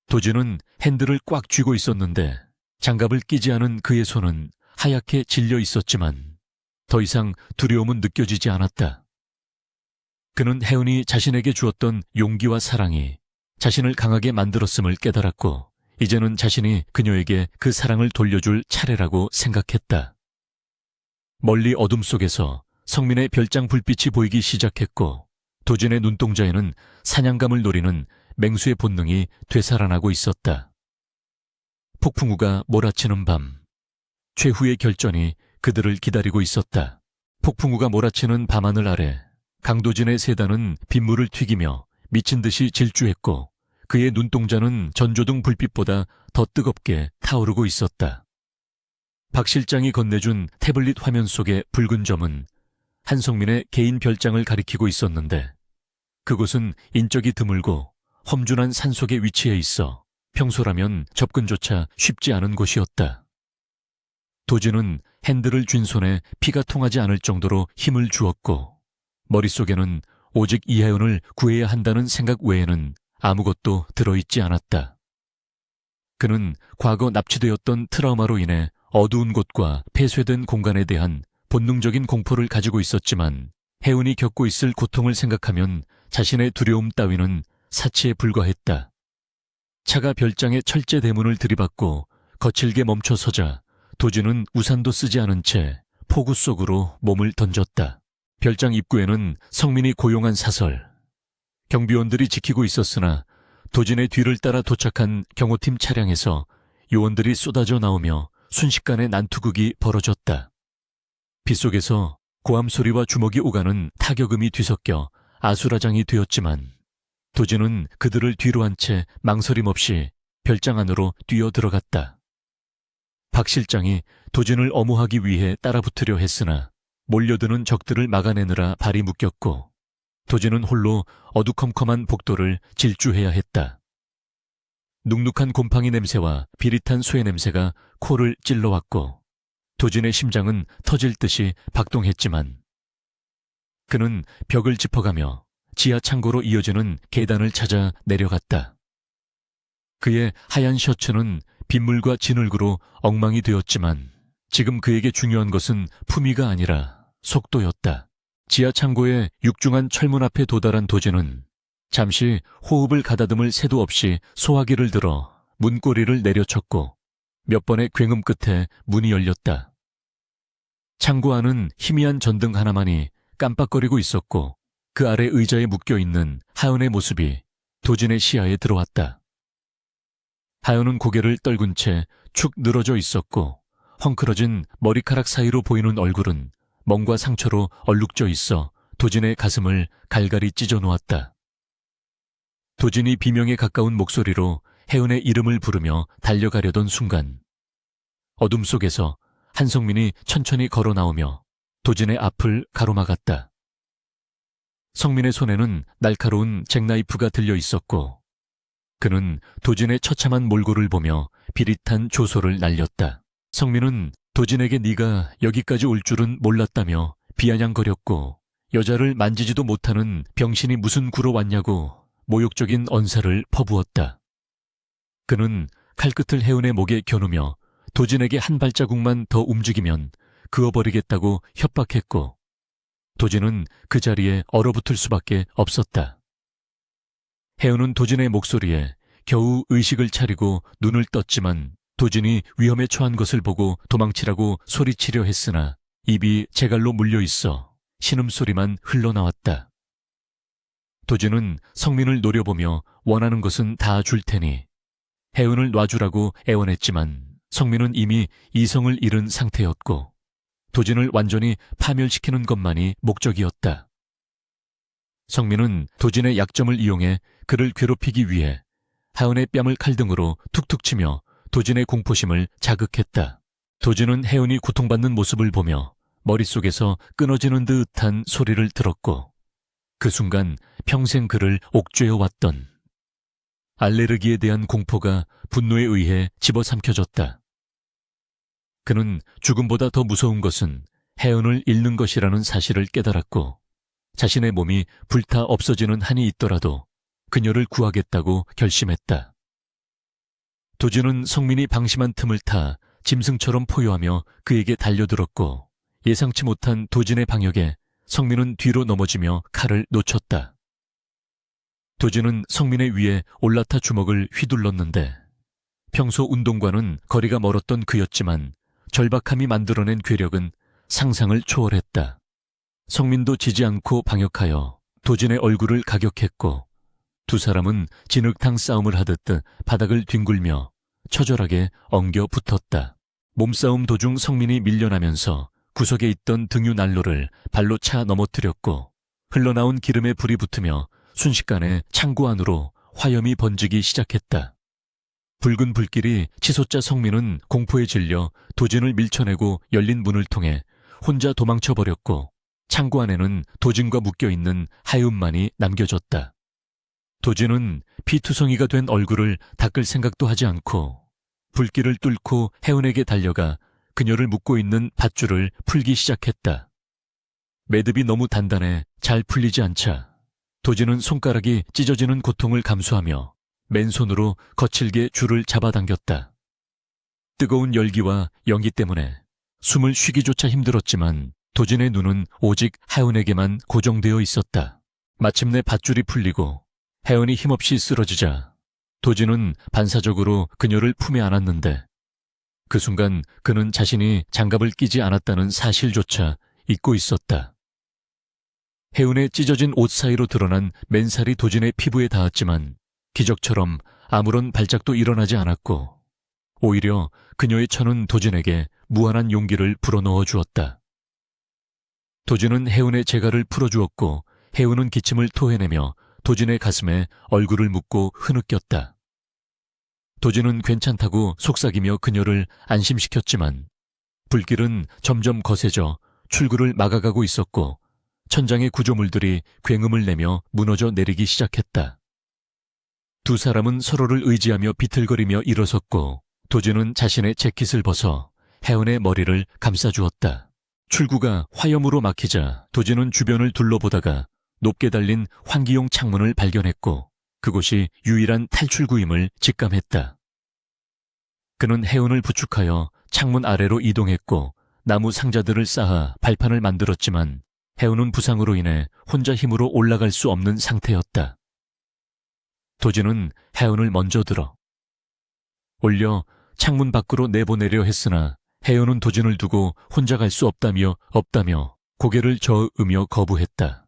A: 도진은 핸들을 꽉 쥐고 있었는데 장갑을 끼지 않은 그의 손은 하얗게 질려 있었지만 더 이상 두려움은 느껴지지 않았다. 그는 혜연이 자신에게 주었던 용기와 사랑이 자신을 강하게 만들었음을 깨달았고 이제는 자신이 그녀에게 그 사랑을 돌려줄 차례라고 생각했다. 멀리 어둠 속에서 성민의 별장 불빛이 보이기 시작했고 도진의 눈동자에는 사냥감을 노리는 맹수의 본능이 되살아나고 있었다. 폭풍우가 몰아치는 밤, 최후의 결전이 그들을 기다리고 있었다. 폭풍우가 몰아치는 밤하늘 아래 강도진의 세단은 빗물을 튀기며 미친 듯이 질주했고 그의 눈동자는 전조등 불빛보다 더 뜨겁게 타오르고 있었다. 박 실장이 건네준 태블릿 화면 속의 붉은 점은 한성민의 개인 별장을 가리키고 있었는데 그곳은 인적이 드물고 험준한 산속에 위치해 있어 평소라면 접근조차 쉽지 않은 곳이었다. 도진은 핸들을 쥔 손에 피가 통하지 않을 정도로 힘을 주었고 머릿속에는 오직 이하연을 구해야 한다는 생각 외에는 아무것도 들어있지 않았다. 그는 과거 납치되었던 트라우마로 인해 어두운 곳과 폐쇄된 공간에 대한 본능적인 공포를 가지고 있었지만 혜은이 겪고 있을 고통을 생각하면 자신의 두려움 따위는 사치에 불과했다. 차가 별장의 철제 대문을 들이받고 거칠게 멈춰서자 도진은 우산도 쓰지 않은 채 폭우 속으로 몸을 던졌다. 별장 입구에는 성민이 고용한 사설, 경비원들이 지키고 있었으나 도진의 뒤를 따라 도착한 경호팀 차량에서 요원들이 쏟아져 나오며 순식간에 난투극이 벌어졌다. 빗속에서 고함 소리와 주먹이 오가는 타격음이 뒤섞여 아수라장이 되었지만 도진은 그들을 뒤로 한 채 망설임 없이 별장 안으로 뛰어 들어갔다. 박 실장이 도진을 엄호하기 위해 따라붙으려 했으나 몰려드는 적들을 막아내느라 발이 묶였고 도진은 홀로 어두컴컴한 복도를 질주해야 했다. 눅눅한 곰팡이 냄새와 비릿한 쇠 냄새가 코를 찔러왔고 도진의 심장은 터질 듯이 박동했지만 그는 벽을 짚어가며 지하 창고로 이어지는 계단을 찾아 내려갔다. 그의 하얀 셔츠는 빗물과 진흙으로 엉망이 되었지만 지금 그에게 중요한 것은 품위가 아니라 속도였다. 지하 창고의 육중한 철문 앞에 도달한 도진은 잠시 호흡을 가다듬을 새도 없이 소화기를 들어 문고리를 내려쳤고 몇 번의 굉음 끝에 문이 열렸다. 창고 안은 희미한 전등 하나만이 깜빡거리고 있었고 그 아래 의자에 묶여있는 하연의 모습이 도진의 시야에 들어왔다. 하연은 고개를 떨군 채 축 늘어져 있었고 헝클어진 머리카락 사이로 보이는 얼굴은 멍과 상처로 얼룩져 있어 도진의 가슴을 갈갈이 찢어 놓았다. 도진이 비명에 가까운 목소리로 혜은의 이름을 부르며 달려가려던 순간 어둠 속에서 한성민이 천천히 걸어 나오며 도진의 앞을 가로막았다. 성민의 손에는 날카로운 잭나이프가 들려 있었고 그는 도진의 처참한 몰골을 보며 비릿한 조소를 날렸다. 성민은 도진에게 네가 여기까지 올 줄은 몰랐다며 비아냥거렸고 여자를 만지지도 못하는 병신이 무슨 구로 왔냐고 모욕적인 언사를 퍼부었다. 그는 칼끝을 혜은의 목에 겨누며 도진에게 한 발자국만 더 움직이면 그어버리겠다고 협박했고 도진은 그 자리에 얼어붙을 수밖에 없었다. 혜은은 도진의 목소리에 겨우 의식을 차리고 눈을 떴지만 도진이 위험에 처한 것을 보고 도망치라고 소리치려 했으나 입이 재갈로 물려있어 신음소리만 흘러나왔다. 도진은 성민을 노려보며 원하는 것은 다 줄 테니 혜은을 놔주라고 애원했지만 성민은 이미 이성을 잃은 상태였고 도진을 완전히 파멸시키는 것만이 목적이었다. 성민은 도진의 약점을 이용해 그를 괴롭히기 위해 하은의 뺨을 칼등으로 툭툭 치며 도진의 공포심을 자극했다. 도진은 혜은이 고통받는 모습을 보며 머릿속에서 끊어지는 듯한 소리를 들었고 그 순간 평생 그를 옥죄어왔던 알레르기에 대한 공포가 분노에 의해 집어삼켜졌다. 그는 죽음보다 더 무서운 것은 혜은을 잃는 것이라는 사실을 깨달았고 자신의 몸이 불타 없어지는 한이 있더라도 그녀를 구하겠다고 결심했다. 도진은 성민이 방심한 틈을 타 짐승처럼 포효하며 그에게 달려들었고 예상치 못한 도진의 방역에 성민은 뒤로 넘어지며 칼을 놓쳤다. 도진은 성민의 위에 올라타 주먹을 휘둘렀는데 평소 운동과는 거리가 멀었던 그였지만 절박함이 만들어낸 괴력은 상상을 초월했다. 성민도 지지 않고 방역하여 도진의 얼굴을 가격했고 두 사람은 진흙탕 싸움을 하듯 바닥을 뒹굴며 처절하게 엉겨 붙었다. 몸싸움 도중 성민이 밀려나면서 구석에 있던 등유 난로를 발로 차 넘어뜨렸고 흘러나온 기름에 불이 붙으며 순식간에 창고 안으로 화염이 번지기 시작했다. 붉은 불길이 치솟자 성민은 공포에 질려 도진을 밀쳐내고 열린 문을 통해 혼자 도망쳐버렸고 창고 안에는 도진과 묶여있는 하윤만이 남겨졌다. 도진은 피투성이가 된 얼굴을 닦을 생각도 하지 않고 불길을 뚫고 혜은에게 달려가 그녀를 묶고 있는 밧줄을 풀기 시작했다. 매듭이 너무 단단해 잘 풀리지 않자 도진은 손가락이 찢어지는 고통을 감수하며 맨손으로 거칠게 줄을 잡아당겼다. 뜨거운 열기와 연기 때문에 숨을 쉬기조차 힘들었지만 도진의 눈은 오직 혜은에게만 고정되어 있었다. 마침내 밧줄이 풀리고 혜은이 힘없이 쓰러지자 도진은 반사적으로 그녀를 품에 안았는데 그 순간 그는 자신이 장갑을 끼지 않았다는 사실조차 잊고 있었다. 혜은의 찢어진 옷 사이로 드러난 맨살이 도진의 피부에 닿았지만 기적처럼 아무런 발작도 일어나지 않았고 오히려 그녀의 천은 도진에게 무한한 용기를 불어넣어 주었다. 도진은 혜은의 재갈을 풀어주었고 혜은은 기침을 토해내며 도진의 가슴에 얼굴을 묻고 흐느꼈다. 도진은 괜찮다고 속삭이며 그녀를 안심시켰지만 불길은 점점 거세져 출구를 막아가고 있었고 천장의 구조물들이 굉음을 내며 무너져 내리기 시작했다. 두 사람은 서로를 의지하며 비틀거리며 일어섰고 도진은 자신의 재킷을 벗어 혜은의 머리를 감싸주었다. 출구가 화염으로 막히자 도진은 주변을 둘러보다가 높게 달린 환기용 창문을 발견했고 그곳이 유일한 탈출구임을 직감했다. 그는 혜은을 부축하여 창문 아래로 이동했고 나무 상자들을 쌓아 발판을 만들었지만 혜은은 부상으로 인해 혼자 힘으로 올라갈 수 없는 상태였다. 도진은 혜은을 먼저 들어 올려 창문 밖으로 내보내려 했으나 혜은은 도진을 두고 혼자 갈 수 없다며 고개를 저으며 거부했다.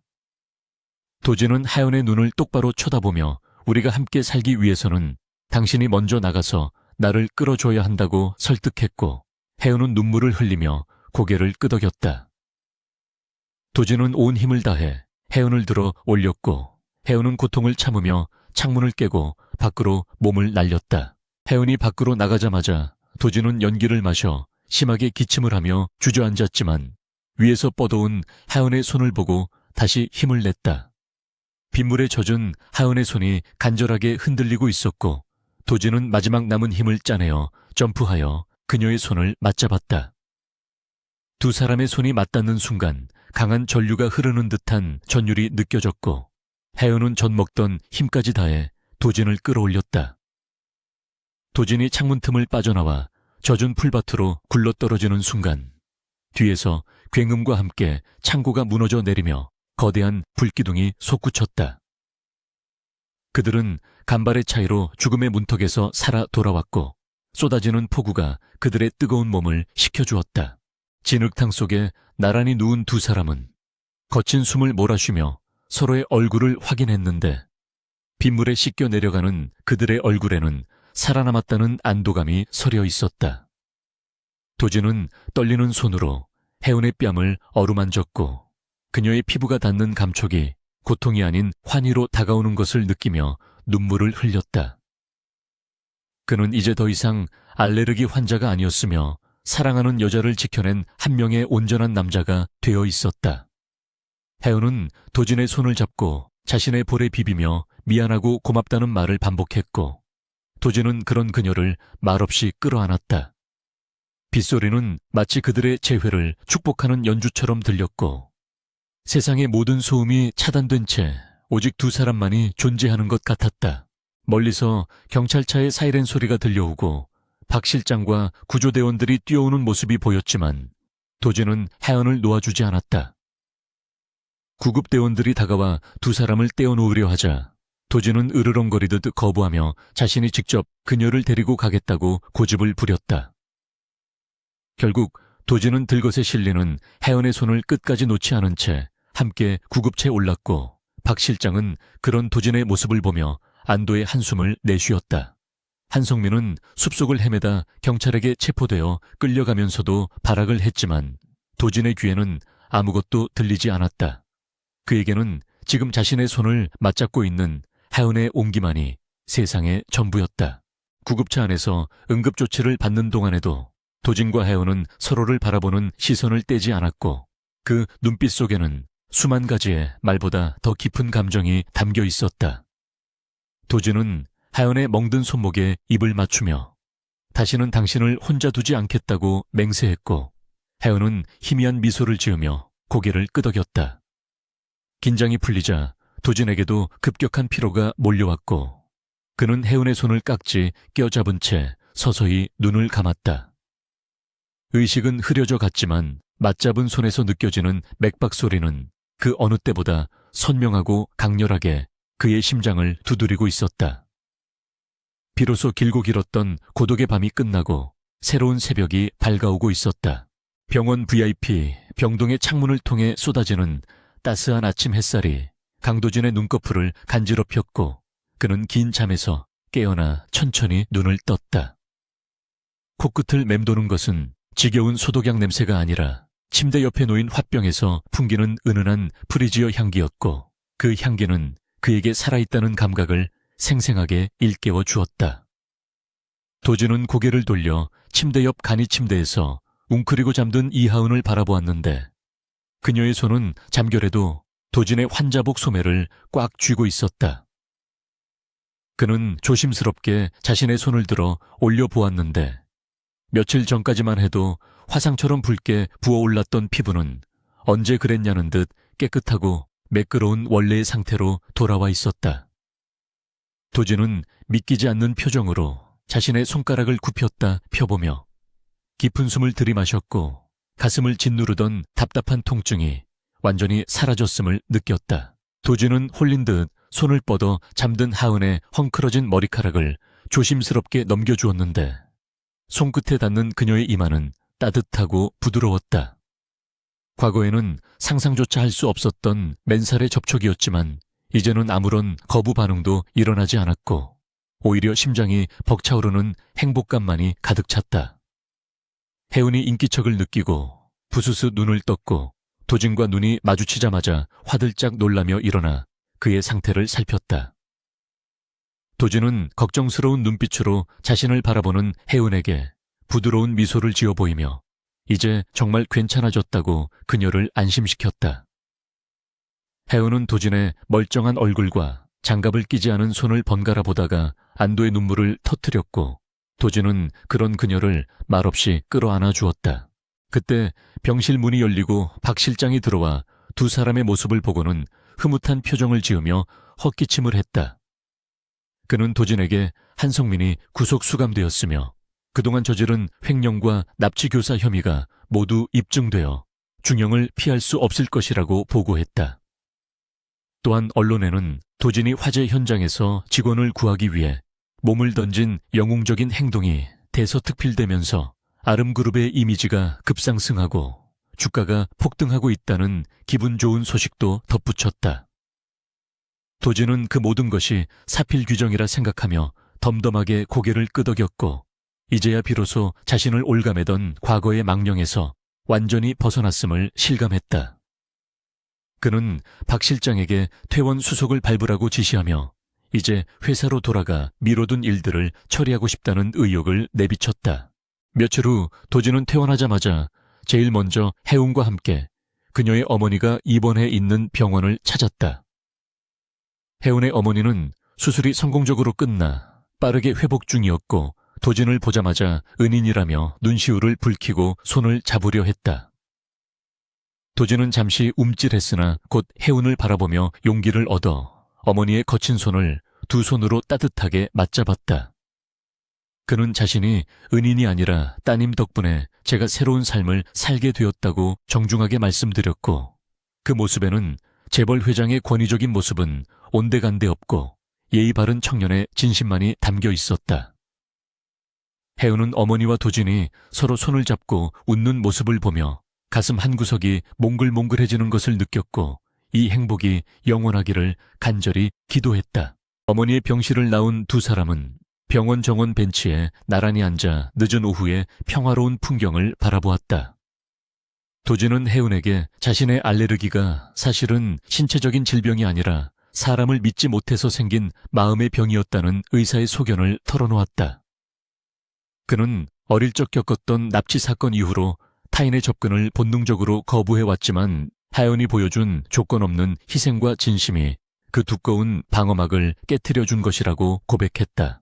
A: 도진은 혜은의 눈을 똑바로 쳐다보며 우리가 함께 살기 위해서는 당신이 먼저 나가서 나를 끌어줘야 한다고 설득했고 혜은은 눈물을 흘리며 고개를 끄덕였다. 도진은 온 힘을 다해 혜은을 들어 올렸고 혜은은 고통을 참으며 창문을 깨고 밖으로 몸을 날렸다. 혜은이 밖으로 나가자마자 도진은 연기를 마셔 심하게 기침을 하며 주저앉았지만 위에서 뻗어온 혜은의 손을 보고 다시 힘을 냈다. 빗물에 젖은 혜은의 손이 간절하게 흔들리고 있었고 도진은 마지막 남은 힘을 짜내어 점프하여 그녀의 손을 맞잡았다. 두 사람의 손이 맞닿는 순간 강한 전류가 흐르는 듯한 전율이 느껴졌고 혜은은 젖먹던 힘까지 다해 도진을 끌어올렸다. 도진이 창문 틈을 빠져나와 젖은 풀밭으로 굴러떨어지는 순간 뒤에서 굉음과 함께 창고가 무너져 내리며 거대한 불기둥이 솟구쳤다. 그들은 간발의 차이로 죽음의 문턱에서 살아 돌아왔고 쏟아지는 폭우가 그들의 뜨거운 몸을 식혀주었다. 진흙탕 속에 나란히 누운 두 사람은 거친 숨을 몰아쉬며 서로의 얼굴을 확인했는데 빗물에 씻겨 내려가는 그들의 얼굴에는 살아남았다는 안도감이 서려 있었다. 도진은 떨리는 손으로 혜은의 뺨을 어루만졌고 그녀의 피부가 닿는 감촉이 고통이 아닌 환희로 다가오는 것을 느끼며 눈물을 흘렸다. 그는 이제 더 이상 알레르기 환자가 아니었으며 사랑하는 여자를 지켜낸 한 명의 온전한 남자가 되어 있었다. 혜은은 도진의 손을 잡고 자신의 볼에 비비며 미안하고 고맙다는 말을 반복했고 도진은 그런 그녀를 말없이 끌어안았다. 빗소리는 마치 그들의 재회를 축복하는 연주처럼 들렸고 세상의 모든 소음이 차단된 채 오직 두 사람만이 존재하는 것 같았다. 멀리서 경찰차의 사이렌 소리가 들려오고 박 실장과 구조대원들이 뛰어오는 모습이 보였지만 도진은 혜은을 놓아주지 않았다. 구급대원들이 다가와 두 사람을 떼어놓으려 하자 도진은 으르렁거리듯 거부하며 자신이 직접 그녀를 데리고 가겠다고 고집을 부렸다. 결국 도진은 들것에 실리는 혜은의 손을 끝까지 놓지 않은 채 함께 구급차에 올랐고 박 실장은 그런 도진의 모습을 보며 안도의 한숨을 내쉬었다. 한성민은 숲속을 헤매다 경찰에게 체포되어 끌려가면서도 발악을 했지만 도진의 귀에는 아무것도 들리지 않았다. 그에게는 지금 자신의 손을 맞잡고 있는 혜은의 온기만이 세상의 전부였다. 구급차 안에서 응급조치를 받는 동안에도 도진과 혜은은 서로를 바라보는 시선을 떼지 않았고 그 눈빛 속에는 수만 가지의 말보다 더 깊은 감정이 담겨 있었다. 도진은 하연의 멍든 손목에 입을 맞추며 다시는 당신을 혼자 두지 않겠다고 맹세했고, 하연은 희미한 미소를 지으며 고개를 끄덕였다. 긴장이 풀리자 도진에게도 급격한 피로가 몰려왔고, 그는 혜은의 손을 깍지 껴잡은 채 서서히 눈을 감았다. 의식은 흐려져 갔지만 맞잡은 손에서 느껴지는 맥박 소리는 그 어느 때보다 선명하고 강렬하게 그의 심장을 두드리고 있었다. 비로소 길고 길었던 고독의 밤이 끝나고 새로운 새벽이 밝아오고 있었다. 병원 VIP 병동의 창문을 통해 쏟아지는 따스한 아침 햇살이 강도진의 눈꺼풀을 간지럽혔고, 그는 긴 잠에서 깨어나 천천히 눈을 떴다. 코끝을 맴도는 것은 지겨운 소독약 냄새가 아니라 침대 옆에 놓인 화병에서 풍기는 은은한 프리지어 향기였고, 그 향기는 그에게 살아있다는 감각을 생생하게 일깨워 주었다. 도진은 고개를 돌려 침대 옆 간이 침대에서 웅크리고 잠든 이하은을 바라보았는데, 그녀의 손은 잠결에도 도진의 환자복 소매를 꽉 쥐고 있었다. 그는 조심스럽게 자신의 손을 들어 올려보았는데, 며칠 전까지만 해도 화상처럼 붉게 부어올랐던 피부는 언제 그랬냐는 듯 깨끗하고 매끄러운 원래의 상태로 돌아와 있었다. 도진은 믿기지 않는 표정으로 자신의 손가락을 굽혔다 펴보며 깊은 숨을 들이마셨고, 가슴을 짓누르던 답답한 통증이 완전히 사라졌음을 느꼈다. 도진은 홀린 듯 손을 뻗어 잠든 하은의 헝클어진 머리카락을 조심스럽게 넘겨주었는데, 손끝에 닿는 그녀의 이마는 따뜻하고 부드러웠다. 과거에는 상상조차 할 수 없었던 맨살의 접촉이었지만 이제는 아무런 거부 반응도 일어나지 않았고, 오히려 심장이 벅차오르는 행복감만이 가득 찼다. 혜은이 인기척을 느끼고 부스스 눈을 떴고, 도진과 눈이 마주치자마자 화들짝 놀라며 일어나 그의 상태를 살폈다. 도진은 걱정스러운 눈빛으로 자신을 바라보는 혜은에게 부드러운 미소를 지어 보이며 이제 정말 괜찮아졌다고 그녀를 안심시켰다. 혜은은 도진의 멀쩡한 얼굴과 장갑을 끼지 않은 손을 번갈아 보다가 안도의 눈물을 터뜨렸고, 도진은 그런 그녀를 말없이 끌어안아 주었다. 그때 병실 문이 열리고 박 실장이 들어와 두 사람의 모습을 보고는 흐뭇한 표정을 지으며 헛기침을 했다. 그는 도진에게 한성민이 구속 수감되었으며 그동안 저지른 횡령과 납치교사 혐의가 모두 입증되어 중형을 피할 수 없을 것이라고 보고했다. 또한 언론에는 도진이 화재 현장에서 직원을 구하기 위해 몸을 던진 영웅적인 행동이 대서특필되면서 아름그룹의 이미지가 급상승하고 주가가 폭등하고 있다는 기분 좋은 소식도 덧붙였다. 도진은 그 모든 것이 사필 규정이라 생각하며 덤덤하게 고개를 끄덕였고, 이제야 비로소 자신을 올가매던 과거의 망령에서 완전히 벗어났음을 실감했다. 그는 박 실장에게 퇴원 수속을 밟으라고 지시하며 이제 회사로 돌아가 미뤄둔 일들을 처리하고 싶다는 의욕을 내비쳤다. 며칠 후 도진은 퇴원하자마자 제일 먼저 혜은과 함께 그녀의 어머니가 입원해 있는 병원을 찾았다. 혜은의 어머니는 수술이 성공적으로 끝나 빠르게 회복 중이었고, 도진을 보자마자 은인이라며 눈시울을 붉히고 손을 잡으려 했다. 도진은 잠시 움찔했으나 곧 혜은을 바라보며 용기를 얻어 어머니의 거친 손을 두 손으로 따뜻하게 맞잡았다. 그는 자신이 은인이 아니라 따님 덕분에 제가 새로운 삶을 살게 되었다고 정중하게 말씀드렸고, 그 모습에는 재벌 회장의 권위적인 모습은 온데간데 없고 예의 바른 청년의 진심만이 담겨 있었다. 혜은은 어머니와 도진이 서로 손을 잡고 웃는 모습을 보며 가슴 한구석이 몽글몽글해지는 것을 느꼈고, 이 행복이 영원하기를 간절히 기도했다. 어머니의 병실을 나온 두 사람은 병원 정원 벤치에 나란히 앉아 늦은 오후에 평화로운 풍경을 바라보았다. 도진은 혜은에게 자신의 알레르기가 사실은 신체적인 질병이 아니라 사람을 믿지 못해서 생긴 마음의 병이었다는 의사의 소견을 털어놓았다. 그는 어릴 적 겪었던 납치 사건 이후로 타인의 접근을 본능적으로 거부해왔지만 하연이 보여준 조건 없는 희생과 진심이 그 두꺼운 방어막을 깨트려 준 것이라고 고백했다.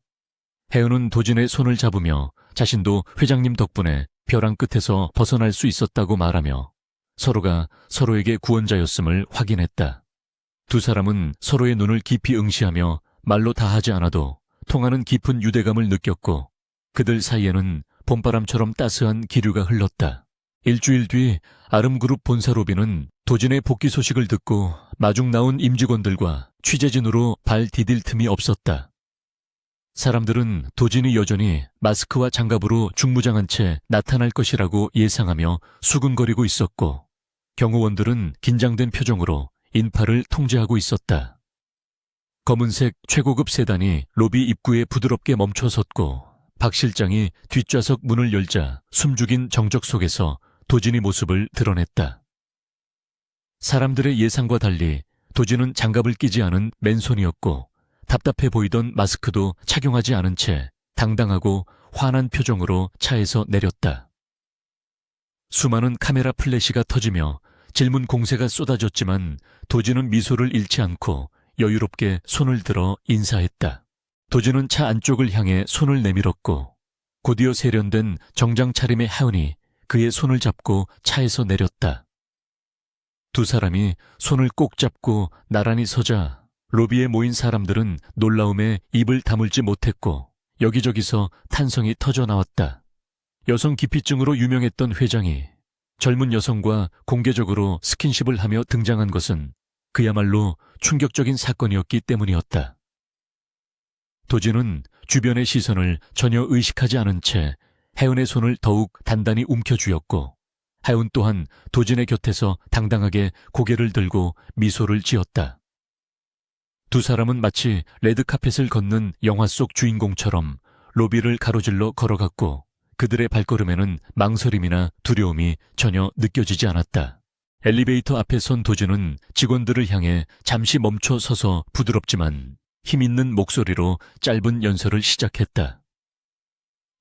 A: 혜은은 도진의 손을 잡으며 자신도 회장님 덕분에 벼랑 끝에서 벗어날 수 있었다고 말하며 서로가 서로에게 구원자였음을 확인했다. 두 사람은 서로의 눈을 깊이 응시하며 말로 다 하지 않아도 통하는 깊은 유대감을 느꼈고 그들 사이에는 봄바람처럼 따스한 기류가 흘렀다. 일주일 뒤 아름그룹 본사 로비는 도진의 복귀 소식을 듣고 마중 나온 임직원들과 취재진으로 발 디딜 틈이 없었다. 사람들은 도진이 여전히 마스크와 장갑으로 중무장한 채 나타날 것이라고 예상하며 수군거리고 있었고 경호원들은 긴장된 표정으로 인파를 통제하고 있었다. 검은색 최고급 세단이 로비 입구에 부드럽게 멈춰섰고 박 실장이 뒷좌석 문을 열자 숨죽인 정적 속에서 도진의 모습을 드러냈다. 사람들의 예상과 달리 도진은 장갑을 끼지 않은 맨손이었고 답답해 보이던 마스크도 착용하지 않은 채 당당하고 환한 표정으로 차에서 내렸다. 수많은 카메라 플래시가 터지며 질문 공세가 쏟아졌지만 도진은 미소를 잃지 않고 여유롭게 손을 들어 인사했다. 도진은 차 안쪽을 향해 손을 내밀었고 곧이어 세련된 정장 차림의 하은이 그의 손을 잡고 차에서 내렸다. 두 사람이 손을 꼭 잡고 나란히 서자 로비에 모인 사람들은 놀라움에 입을 다물지 못했고 여기저기서 탄성이 터져나왔다. 여성 기피증으로 유명했던 회장이 젊은 여성과 공개적으로 스킨십을 하며 등장한 것은 그야말로 충격적인 사건이었기 때문이었다. 도진은 주변의 시선을 전혀 의식하지 않은 채 혜은의 손을 더욱 단단히 움켜쥐었고 혜은 또한 도진의 곁에서 당당하게 고개를 들고 미소를 지었다. 두 사람은 마치 레드카펫을 걷는 영화 속 주인공처럼 로비를 가로질러 걸어갔고 그들의 발걸음에는 망설임이나 두려움이 전혀 느껴지지 않았다. 엘리베이터 앞에 선 도진은 직원들을 향해 잠시 멈춰 서서 부드럽지만 힘있는 목소리로 짧은 연설을 시작했다.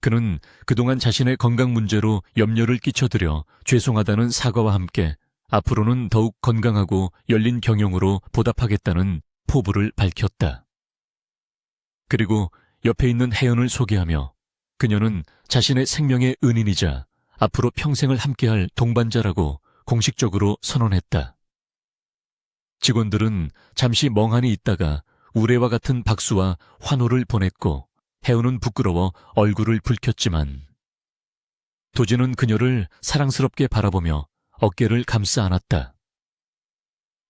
A: 그는 그동안 자신의 건강 문제로 염려를 끼쳐드려 죄송하다는 사과와 함께 앞으로는 더욱 건강하고 열린 경영으로 보답하겠다는 포부를 밝혔다. 그리고 옆에 있는 혜연을 소개하며 그녀는 자신의 생명의 은인이자 앞으로 평생을 함께할 동반자라고 공식적으로 선언했다. 직원들은 잠시 멍하니 있다가 우레와 같은 박수와 환호를 보냈고 혜연은 부끄러워 얼굴을 붉혔지만 도진은 그녀를 사랑스럽게 바라보며 어깨를 감싸 안았다.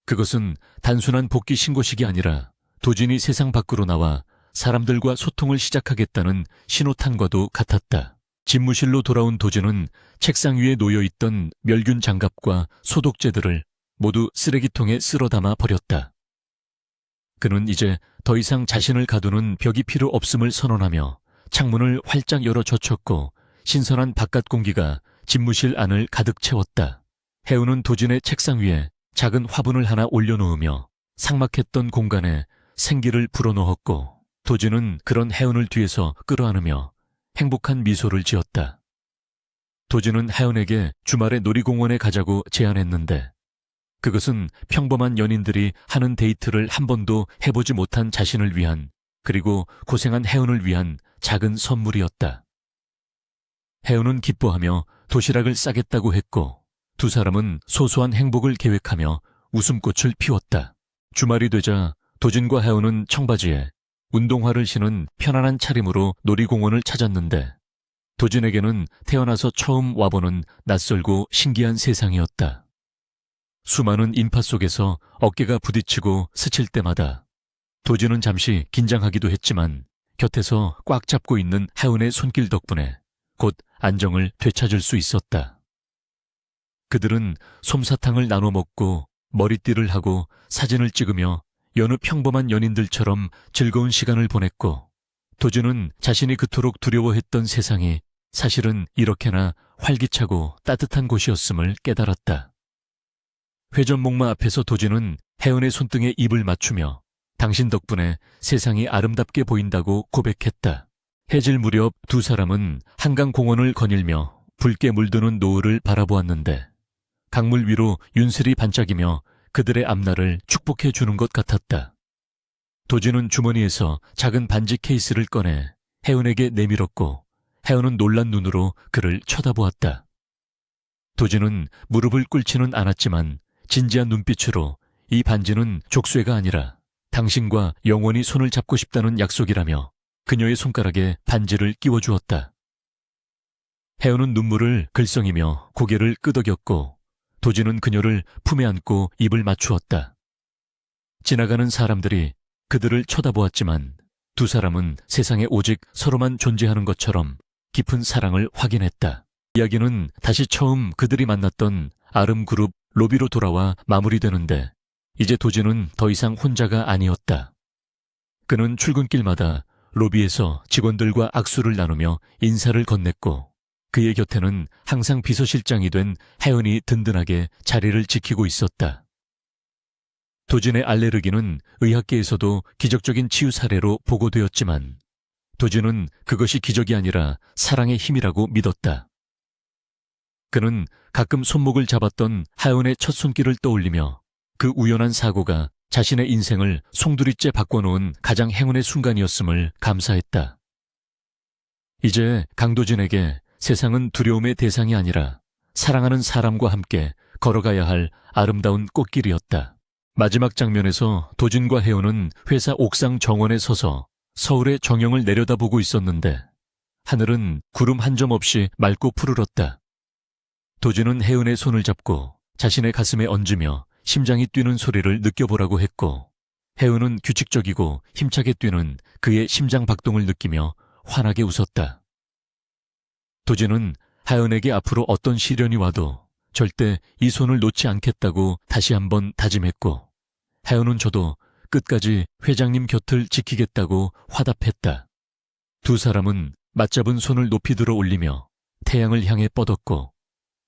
A: 그것은 단순한 복귀 신고식이 아니라 도진이 세상 밖으로 나와 사람들과 소통을 시작하겠다는 신호탄과도 같았다. 집무실로 돌아온 도진은 책상 위에 놓여있던 멸균 장갑과 소독제들을 모두 쓰레기통에 쓸어 담아 버렸다. 그는 이제 더 이상 자신을 가두는 벽이 필요 없음을 선언하며 창문을 활짝 열어 젖혔고 신선한 바깥 공기가 집무실 안을 가득 채웠다. 혜은은 도진의 책상 위에 작은 화분을 하나 올려놓으며 삭막했던 공간에 생기를 불어넣었고 도진은 그런 혜은을 뒤에서 끌어안으며 행복한 미소를 지었다. 도진은 혜은에게 주말에 놀이공원에 가자고 제안했는데 그것은 평범한 연인들이 하는 데이트를 한 번도 해보지 못한 자신을 위한 그리고 고생한 혜은을 위한 작은 선물이었다. 혜은은 기뻐하며 도시락을 싸겠다고 했고 두 사람은 소소한 행복을 계획하며 웃음꽃을 피웠다. 주말이 되자 도진과 혜은은 청바지에 운동화를 신은 편안한 차림으로 놀이공원을 찾았는데 도진에게는 태어나서 처음 와보는 낯설고 신기한 세상이었다. 수많은 인파 속에서 어깨가 부딪히고 스칠 때마다 도진은 잠시 긴장하기도 했지만 곁에서 꽉 잡고 있는 혜은의 손길 덕분에 곧 안정을 되찾을 수 있었다. 그들은 솜사탕을 나눠 먹고 머리띠를 하고 사진을 찍으며 여느 평범한 연인들처럼 즐거운 시간을 보냈고 도진은 자신이 그토록 두려워했던 세상이 사실은 이렇게나 활기차고 따뜻한 곳이었음을 깨달았다. 회전목마 앞에서 도진은 혜은의 손등에 입을 맞추며 당신 덕분에 세상이 아름답게 보인다고 고백했다. 해질 무렵 두 사람은 한강공원을 거닐며 붉게 물드는 노을을 바라보았는데 강물 위로 윤슬이 반짝이며 그들의 앞날을 축복해 주는 것 같았다. 도진은 주머니에서 작은 반지 케이스를 꺼내 혜은에게 내밀었고 혜은은 놀란 눈으로 그를 쳐다보았다. 도진은 무릎을 꿇지는 않았지만 진지한 눈빛으로 이 반지는 족쇄가 아니라 당신과 영원히 손을 잡고 싶다는 약속이라며 그녀의 손가락에 반지를 끼워주었다. 혜은은 눈물을 글썽이며 고개를 끄덕였고 도진은 그녀를 품에 안고 입을 맞추었다. 지나가는 사람들이 그들을 쳐다보았지만 두 사람은 세상에 오직 서로만 존재하는 것처럼 깊은 사랑을 확인했다. 이야기는 다시 처음 그들이 만났던 아름그룹 로비로 돌아와 마무리되는데 이제 도진은 더 이상 혼자가 아니었다. 그는 출근길마다 로비에서 직원들과 악수를 나누며 인사를 건넸고 그의 곁에는 항상 비서실장이 된 혜은이 든든하게 자리를 지키고 있었다. 도진의 알레르기는 의학계에서도 기적적인 치유 사례로 보고되었지만 도진은 그것이 기적이 아니라 사랑의 힘이라고 믿었다. 그는 가끔 손목을 잡았던 하연의 첫 손길을 떠올리며 그 우연한 사고가 자신의 인생을 송두리째 바꿔놓은 가장 행운의 순간이었음을 감사했다. 이제 강도진에게 세상은 두려움의 대상이 아니라 사랑하는 사람과 함께 걸어가야 할 아름다운 꽃길이었다. 마지막 장면에서 도진과 혜연은 회사 옥상 정원에 서서 서울의 정영을 내려다보고 있었는데 하늘은 구름 한 점 없이 맑고 푸르렀다. 도진은 혜연의 손을 잡고 자신의 가슴에 얹으며 심장이 뛰는 소리를 느껴보라고 했고 혜연은 규칙적이고 힘차게 뛰는 그의 심장 박동을 느끼며 환하게 웃었다. 도진은 하연에게 앞으로 어떤 시련이 와도 절대 이 손을 놓지 않겠다고 다시 한번 다짐했고 하연은 저도 끝까지 회장님 곁을 지키겠다고 화답했다. 두 사람은 맞잡은 손을 높이 들어 올리며 태양을 향해 뻗었고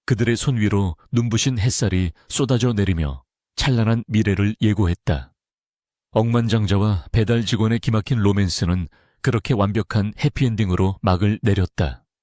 A: 그들의 손 위로 눈부신 햇살이 쏟아져 내리며 찬란한 미래를 예고했다. 억만장자와 배달 직원의 기막힌 로맨스는 그렇게 완벽한 해피엔딩으로 막을 내렸다.